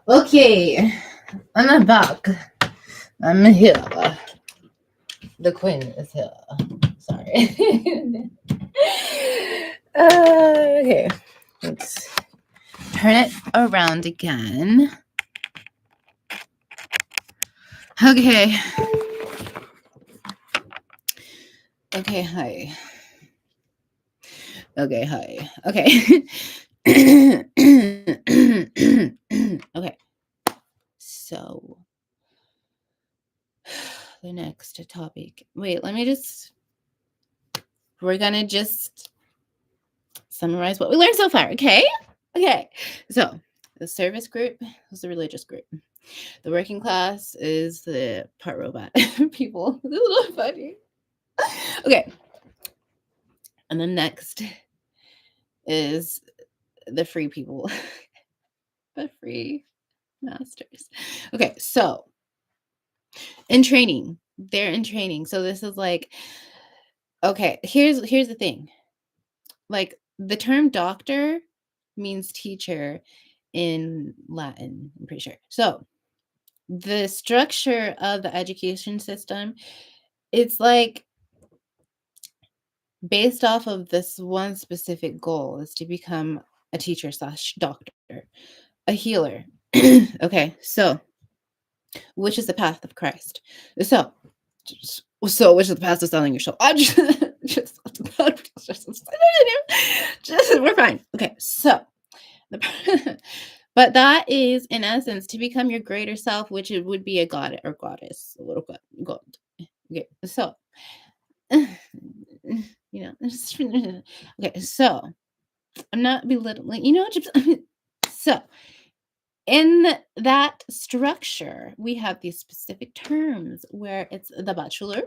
Okay, I'm back. I'm here. The queen is here. Sorry. Okay, let's turn it around again. Okay. Okay, hi. Okay, hi. Okay. Okay. So, the next topic. Wait, let me just. We're gonna just summarize what we learned so far, okay? Okay. So, the service group is the religious group. The working class is the part robot people. This is a little funny. Okay. And then next is the free people. The free masters. Okay, so in training, they're in training. So this is like, okay, here's the thing. Like the term doctor means teacher, in Latin, I'm pretty sure. So the structure of the education system, it's like based off of this one specific goal is to become a teacher slash doctor, a healer. Okay, so which is the path of Christ? So, which is the path to selling your soul? I just, we're fine. Okay, so but that is in essence to become your greater self, which it would be a god or goddess, a little god. Okay, so okay, so I'm not belittling, so in that structure, we have these specific terms where it's the bachelor,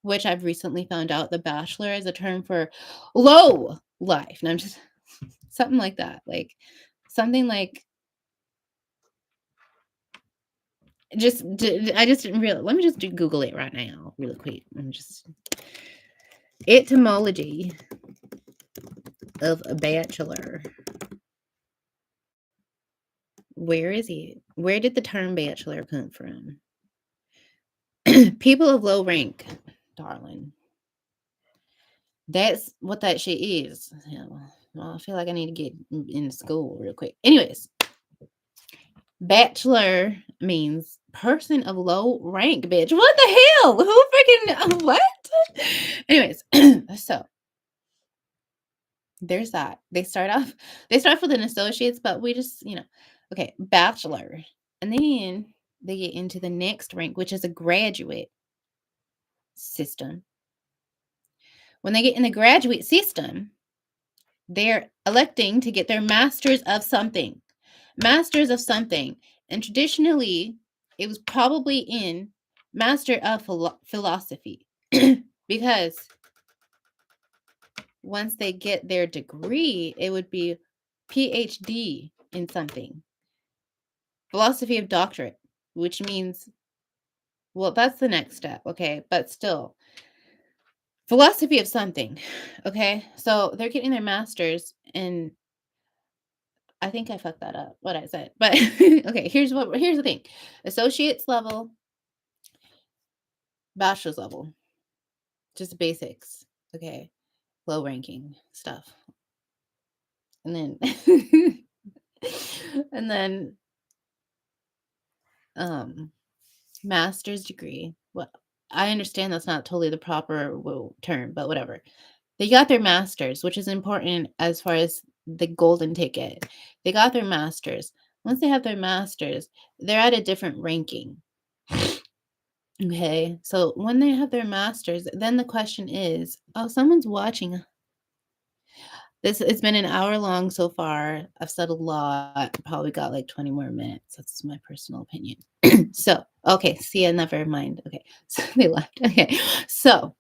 which I've recently found out the bachelor is a term for low life. And I'm just something like that. Like something like I just didn't realize. Let me just Google it right now, really quick. I'm just etymology of a bachelor. Where is he? Where did the term bachelor come from? People of low rank, darling. That's what that shit is. Yeah, well, I feel like I need to get in school real quick. Anyways, bachelor means person of low rank, bitch. What the hell? Who freaking what? Anyways, so there's that. They start off with an associates, but we just, okay, bachelor. And then they get into the next rank, which is a graduate system. When they get in the graduate system, they're electing to get their masters of something. Masters of something. And traditionally, it was probably in master of philosophy. Because once they get their degree, it would be PhD in something. Philosophy of doctorate, which means, well, that's the next step, okay? But still, philosophy of something, okay? So they're getting their masters, and I think I fucked that up, what I said. But okay, here's the thing. Associates level, bachelor's level. Just basics, okay? Low ranking stuff. And then and then master's degree. Well, I understand that's not totally the proper term, but whatever. They got their masters, which is important as far as the golden ticket. They got their masters. Once they have their masters, they're at a different ranking. Okay, so when they have their masters, then the question is, oh, someone's watching. It's been an hour long so far. I've said a lot. Probably got like 20 more minutes. That's my personal opinion. So, okay, see, never mind. Okay, so they left. Okay, so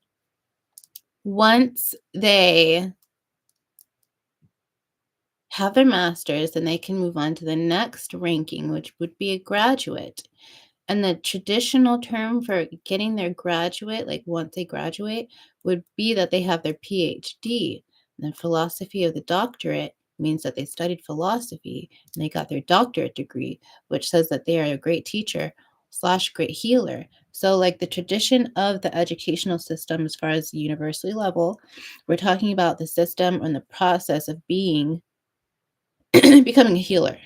once they have their masters, then they can move on to the next ranking, which would be a graduate. And the traditional term for getting their graduate, like once they graduate, would be that they have their PhD. And the philosophy of the doctorate means that they studied philosophy and they got their doctorate degree, which says that they are a great teacher slash great healer. So, like the tradition of the educational system, as far as the university level, we're talking about the system and the process of being becoming a healer.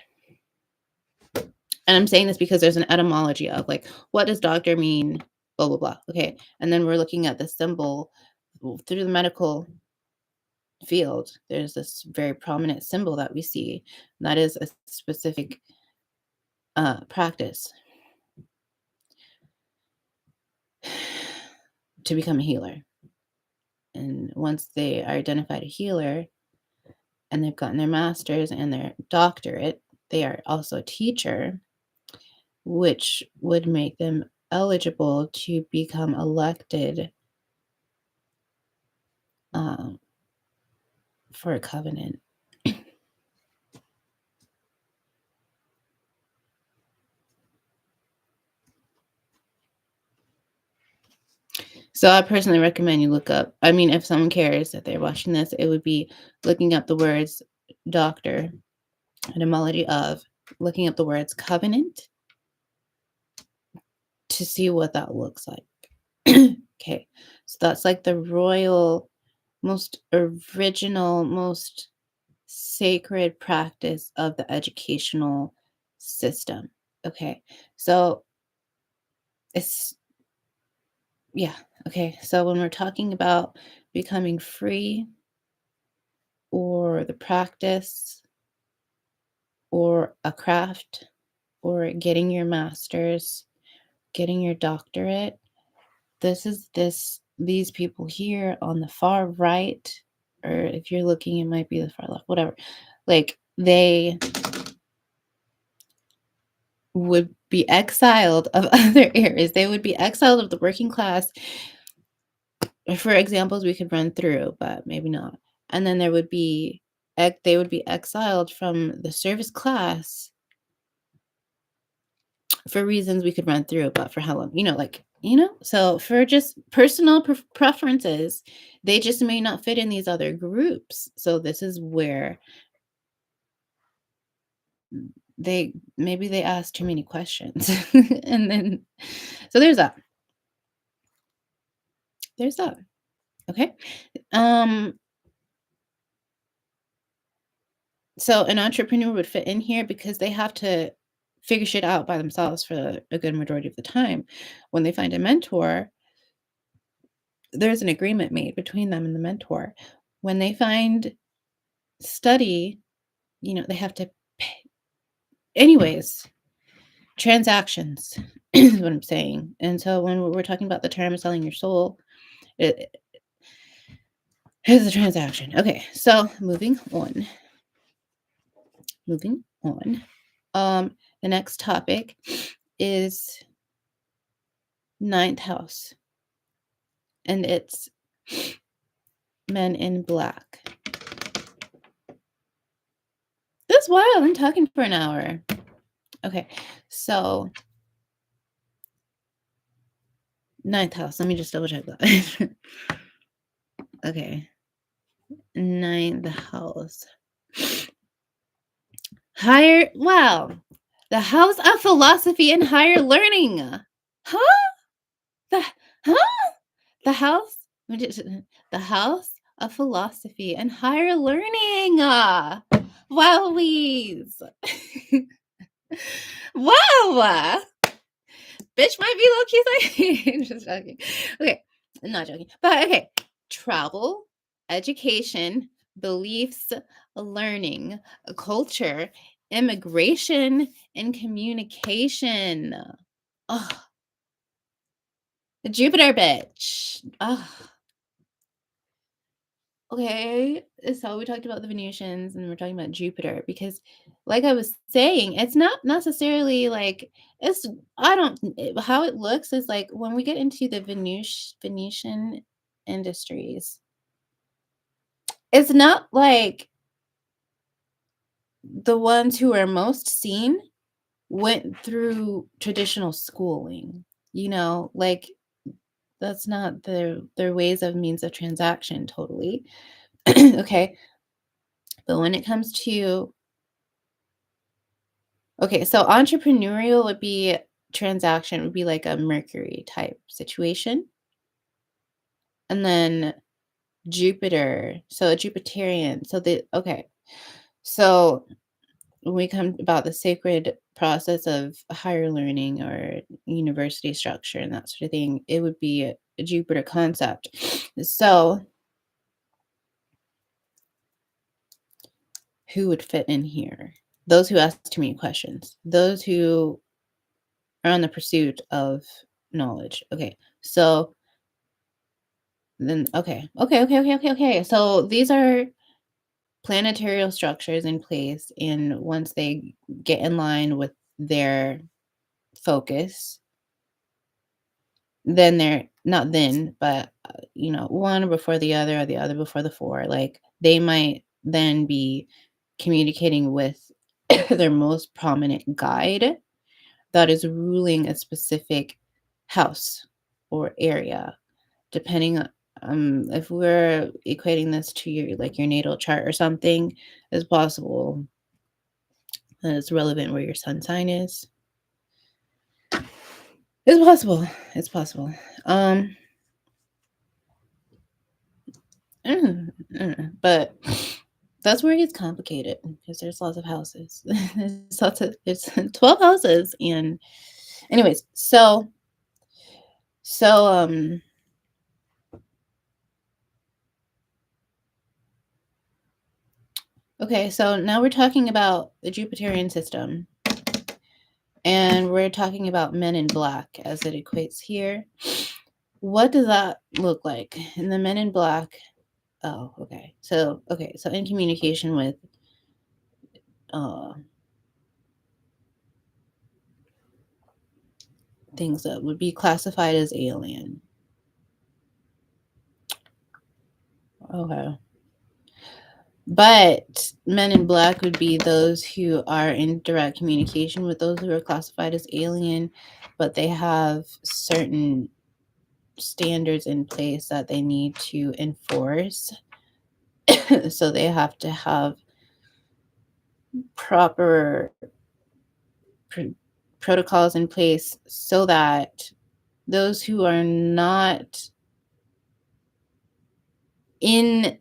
And I'm saying this because there's an etymology of like, what does doctor mean? Blah, blah, blah. Okay. And then we're looking at the symbol through the medical field. There's this very prominent symbol that we see. And that is a specific practice to become a healer. And once they are identified a healer and they've gotten their master's and their doctorate, they are also a teacher, which would make them eligible to become elected for a covenant. So I personally recommend you look up, I mean, if someone cares that they're watching this, it would be looking up the words doctor etymology of looking up the words covenant to see what that looks like. Okay, so that's like the royal, most original, most sacred practice of the educational system. Okay, so it's, yeah, okay, so when we're talking about becoming free or the practice or a craft or getting your master's, getting your doctorate, these people here on the far right, or if you're looking, it might be the far left, whatever. Like they would be exiled of other areas. They would be exiled of the working class. For examples we could run through, but maybe not. And then there would be they would be exiled from the service class for reasons we could run through, but for how long, so for just personal preferences, they just may not fit in these other groups. So this is where they ask too many questions. And then, so there's that. Okay. um so an entrepreneur would fit in here because they have to figure shit out by themselves for a good majority of the time. When they find a mentor, there's an agreement made between them and the mentor. When they find study, they have to pay. Anyways, transactions is what I'm saying. And so when we're talking about the term selling your soul, it is a transaction. Okay, so moving on. The next topic is ninth house, and it's men in black. That's wild. I'm talking for an hour. Okay, so ninth house. Let me just double check that. Okay, ninth house. The house of philosophy and higher learning. Huh? The huh? The house the house of philosophy and higher learning. Wowies. Wow. Bitch might be low-key. Just joking. Okay, I'm not joking. But okay. Travel, education, beliefs, learning, culture, immigration, and communication. Oh, Jupiter, bitch. Oh, okay. So we talked about the Venusians and we're talking about Jupiter because, like I was saying, it's not necessarily like it's, I don't, how it looks is like when we get into the Venetian industries, it's not like the ones who are most seen went through traditional schooling, like that's not their ways of means of transaction totally. Okay, but when it comes to, okay, so entrepreneurial would be, transaction would be like a Mercury type situation, and then Jupiter, so a Jupiterian, so the okay, so when we come about the sacred process of higher learning or university structure and that sort of thing, it would be a Jupiter concept. So who would fit in here? Those who ask too many questions, those who are on the pursuit of knowledge. Okay, so then, okay. So these are planetary structures in place, and once they get in line with their focus, then they're not then, but one before the other or the other before the four. Like they might then be communicating with their most prominent guide that is ruling a specific house or area, depending on, if we're equating this to your natal chart or something, is possible And it's relevant where your sun sign is. It's possible. It's possible. I don't know, but that's where it gets complicated because there's lots of houses. There's 12 houses, and anyways, so okay, so now we're talking about the Jupiterian system, and we're talking about Men in Black as it equates here. What does that look like? In the Men in Black, oh, okay. So in communication with things that would be classified as alien. Okay. But Men in Black would be those who are in direct communication with those who are classified as alien, but they have certain standards in place that they need to enforce. So they have to have proper protocols in place so that those who are not in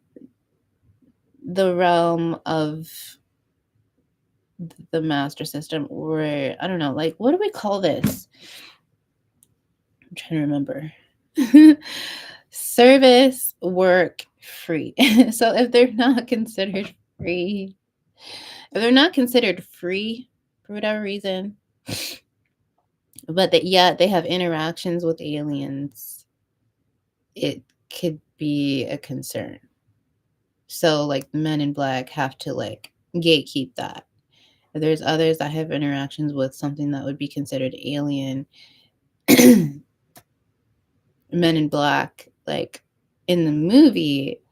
the realm of the master system, or I don't know, like, what do we call this? I'm trying to remember. Service work free. So if they're not considered free for whatever reason, but that yet they have interactions with aliens, it could be a concern. So like Men in Black have to like gatekeep that. If there's others that have interactions with something that would be considered alien, Men in Black, like in the movie,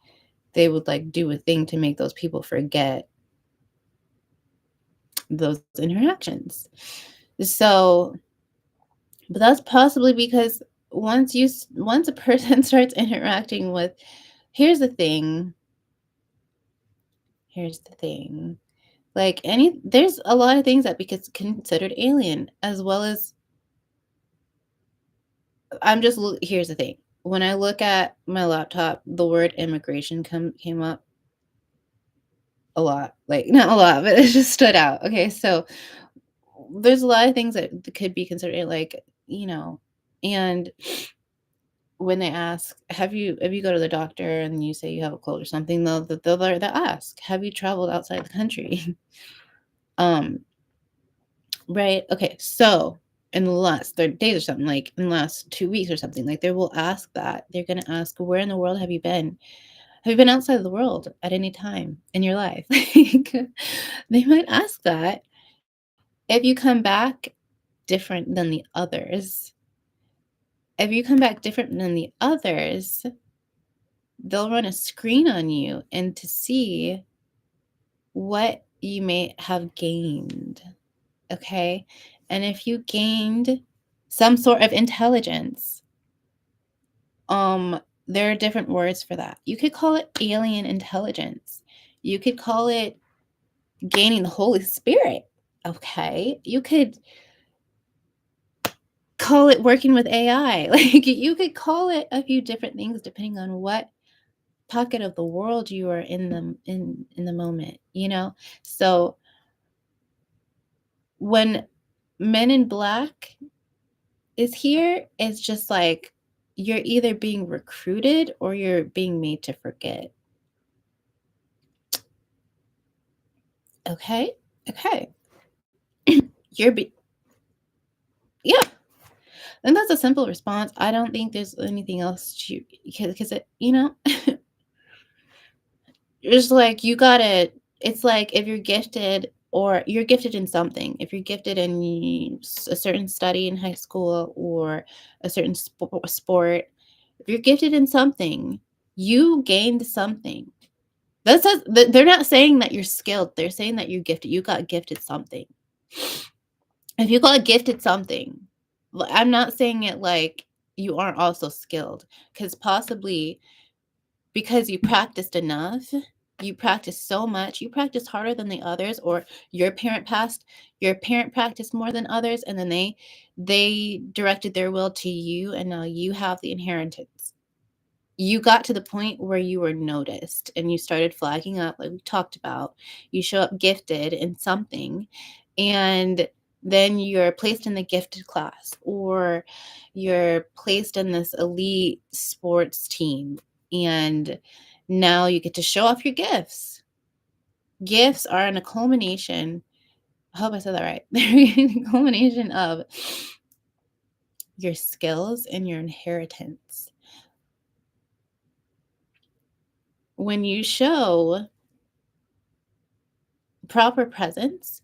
they would like do a thing to make those people forget those interactions. So, but that's possibly because once a person starts interacting with, here's the thing. Like there's a lot of things that because considered alien, as well as here's the thing. When I look at my laptop, the word immigration came up a lot. Like not a lot, but it just stood out. Okay, so there's a lot of things that could be considered like, and when they ask, have you go to the doctor and you say you have a cold or something, they'll ask, have you traveled outside the country? Right. Okay. So in the last 30 days or something, like in the last 2 weeks or something, like they will ask that. They're going to ask, where in the world have you been? Have you been outside of the world at any time in your life? Like, they might ask that. If you come back different than the others, they'll run a screen on you and to see what you may have gained. Okay. And if you gained some sort of intelligence, there are different words for that. You could call it alien intelligence. You could call it gaining the Holy Spirit. Okay. You could call it working with AI. Like you could call it a few different things depending on what pocket of the world you are in the moment, So when Men in Black is here, it's just like you're either being recruited or you're being made to forget. Okay. Yeah. And that's a simple response. I don't think there's anything else to, because it's like it's like if you're gifted or you're gifted in something, if you're gifted in a certain study in high school or a certain sport, if you're gifted in something, you gained something. They're not saying that you're skilled. They're saying that you're gifted. You got gifted something. If you got gifted something, I'm not saying it like you aren't also skilled, because possibly because you practiced enough, You practice so much. You practice harder than the others, or your parent practiced more than others, and then they directed their will to you, and now you have the inheritance. You got to the point where you were noticed and you started flagging up, like we talked about. You show up gifted in something, and then you're placed in the gifted class, or you're placed in this elite sports team, and now you get to show off your gifts. Gifts are a culmination. I hope I said that right. They're a culmination of your skills and your inheritance. When you show proper presence,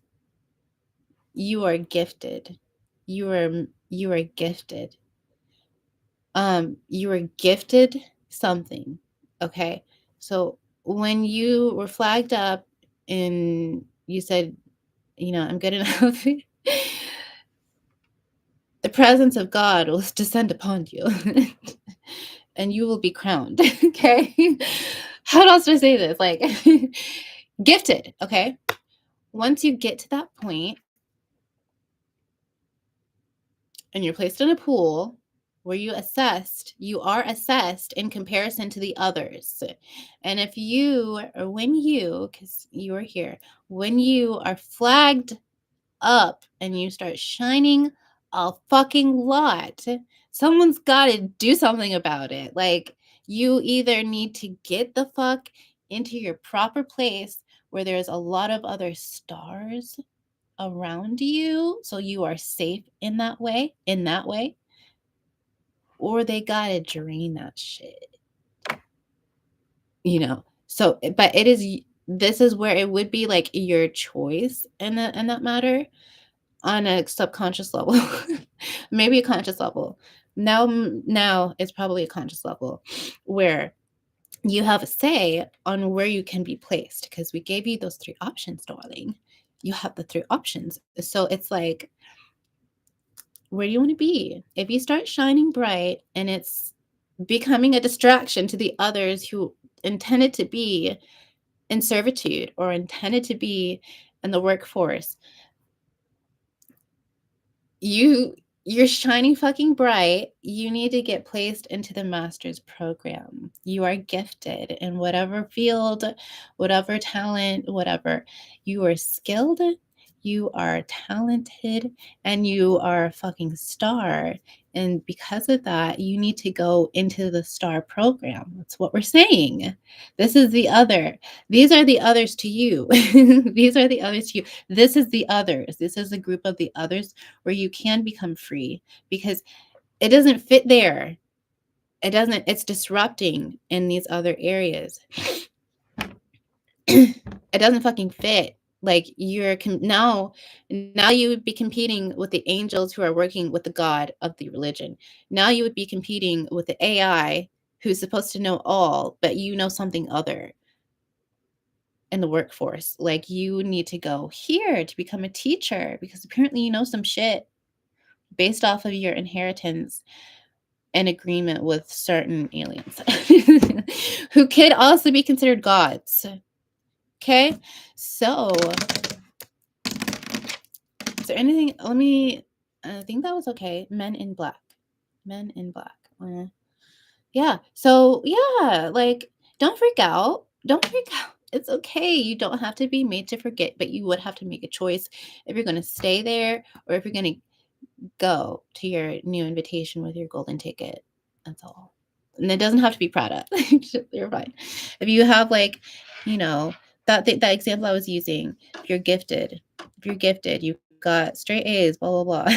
you are gifted. You are gifted. You are gifted something. Okay. So when you were flagged up and you said, I'm good enough, the presence of God will descend upon you and you will be crowned. Okay. How else do I say this? Like, gifted. Okay. Once you get to that point and you're placed in a pool where you are assessed in comparison to the others. And if you, or when you, because you are here, when you are flagged up and you start shining a fucking lot, someone's got to do something about it. Like, you either need to get the fuck into your proper place where there's a lot of other stars around you, so you are safe in that way, or they got to drain that shit. So, but this is where it would be like your choice in that matter, on a subconscious level. Maybe a conscious level. Now it's probably a conscious level where you have a say on where you can be placed, because we gave you those 3 options, darling. You have the 3 options. So it's like, where do you want to be? If you start shining bright and it's becoming a distraction to the others who intended to be in servitude or intended to be in the workforce, you're shining fucking bright. You need to get placed into the master's program. You are gifted in whatever field, whatever talent, whatever. You are skilled, you are talented, and you are a fucking star. And because of that, you need to go into the star program. That's what we're saying. This is the other. These are the others to you. These are the others to you. This is the others. This is a group of the others where you can become free, because it doesn't fit there. It's disrupting in these other areas. It doesn't fucking fit. Like, you're now you would be competing with the angels who are working with the God of the religion. Now you would be competing with the AI who's supposed to know all, but you know something other in the workforce. Like, you need to go here to become a teacher because apparently you know some shit based off of your inheritance and agreement with certain aliens who could also be considered gods. Okay, so is there anything? I think that was okay. Men in Black. Yeah. So yeah, like, don't freak out. It's okay. You don't have to be made to forget, but you would have to make a choice if you're going to stay there or if you're going to go to your new invitation with your golden ticket. That's all. And it doesn't have to be Prada. You're fine. If you have, like, that example I was using, if you're gifted, you've got straight A's, blah, blah, blah.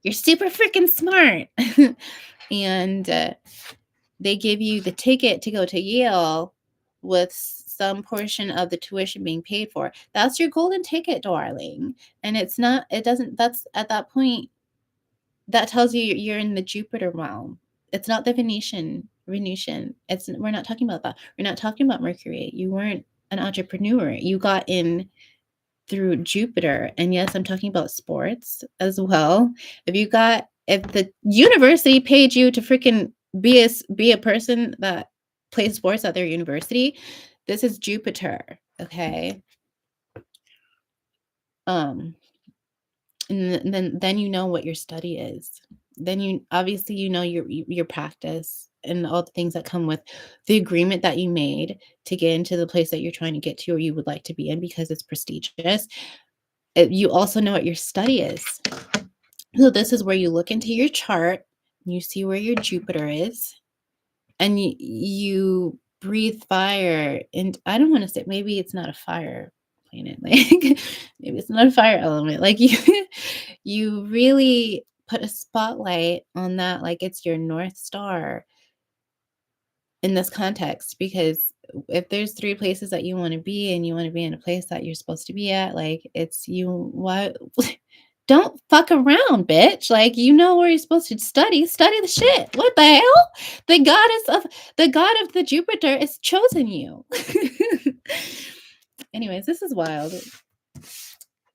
You're super freaking smart. And they give you the ticket to go to Yale with some portion of the tuition being paid for. That's your golden ticket, darling. And that's at that point, that tells you you're in the Jupiter realm. It's not the Venusian. We're not talking about that. We're not talking about Mercury. You weren't an entrepreneur. You got in through Jupiter. And yes, I'm talking about sports as well. If the university paid you to freaking be a person that play sports at their university. This is Jupiter, okay? And then you know what your study is. Then you obviously you know your practice and all the things that come with the agreement that you made to get into the place that you're trying to get to or you would like to be in because it's prestigious. You also know what your study is. So this is where you look into your chart, you see where your Jupiter is, and you breathe fire. And I don't want to say maybe it's not a fire planet, like maybe it's not a fire element. Like you really put a spotlight on that, like it's your North Star in this context. Because if there's 3 places that you want to be and you want to be in a place that you're supposed to be at, like it's you what don't fuck around, bitch. Like you know where you're supposed to study the shit. What the hell? The god of the Jupiter is chosen you. Anyways, this is wild.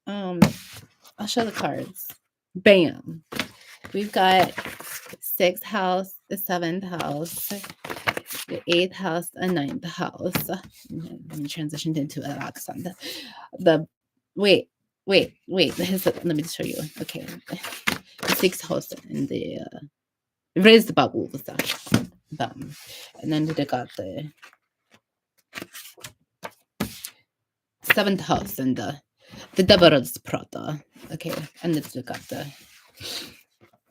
I'll show the cards. Bam. We've got 6th house, the 7th house, the 8th house, and 9th house. Let me transition into Alexander. Wait. Let me show you. Okay. The 6th house and the raise the bubble with that. Bam. And then they got the 7th house and the devil's Prada. Okay. And then they got the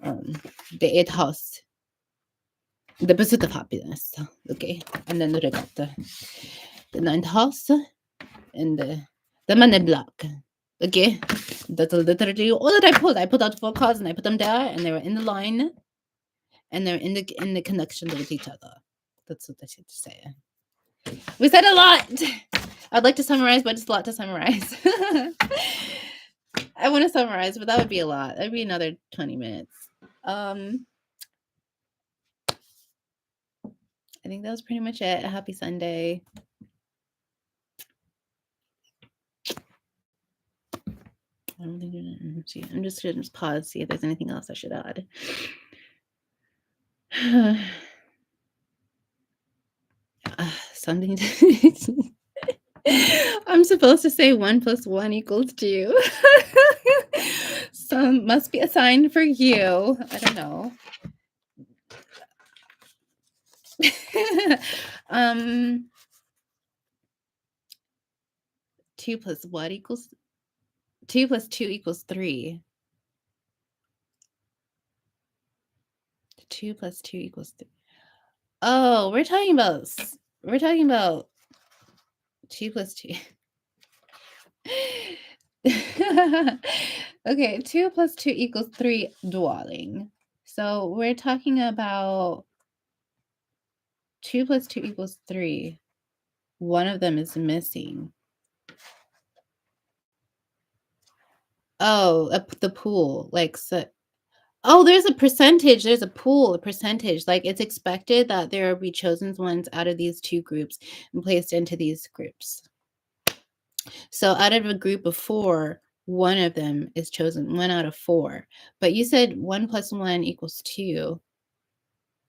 8th house. The pursuit of happiness. Okay. And then they got the 9th house and the man in black. Okay. That's literally all that I pulled. I pulled out 4 cards and I put them there and they were in the line and they're in the connection with each other. That's what I should say. We said a lot. I'd like to summarize, but it's a lot to summarize. I want to summarize, but that would be a lot. That'd be another 20 minutes. I think that was pretty much it. Happy Sunday. I don't think I'm just gonna pause, see if there's anything else I should add. Something I'm supposed to say 1 + 1 = 2. Some must be assigned for you. I don't know. 2 + what equals 2 + 2 = 3. 2 + 2 = 3. Oh, we're talking about 2 + 2. Okay, 2 + 2 = 3 dwelling. So we're talking about 2 + 2 = 3. One of them is missing. Oh, the pool, like so. Oh, there's a percentage. There's a pool, a percentage. Like it's expected that there will be chosen ones out of these 2 groups and placed into these groups. So out of a group of 4, one of them is chosen, 1 out of 4. But you said 1 + 1 = 2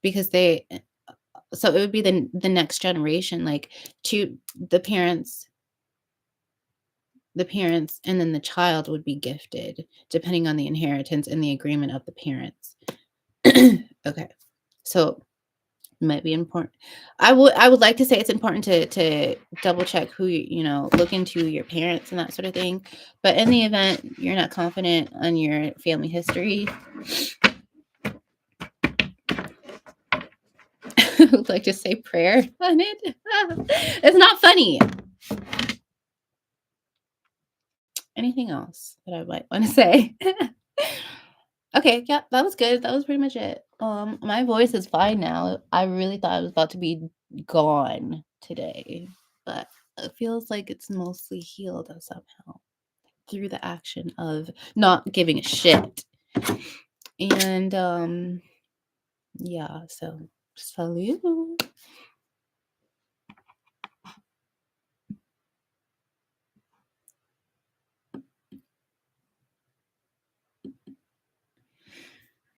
because so it would be the next generation, like the parents and then the child would be gifted depending on the inheritance and the agreement of the parents. Okay. So it might be important. I would like to say it's important to double check who look into your parents and that sort of thing. But in the event you're not confident on your family history, I would like to say prayer on it. It's not funny. Anything else that I might want to say? Okay, yeah, that was good. That was pretty much it. My voice is fine now. I really thought I was about to be gone today, but it feels like it's mostly healed somehow through the action of not giving a shit. And yeah, so salute.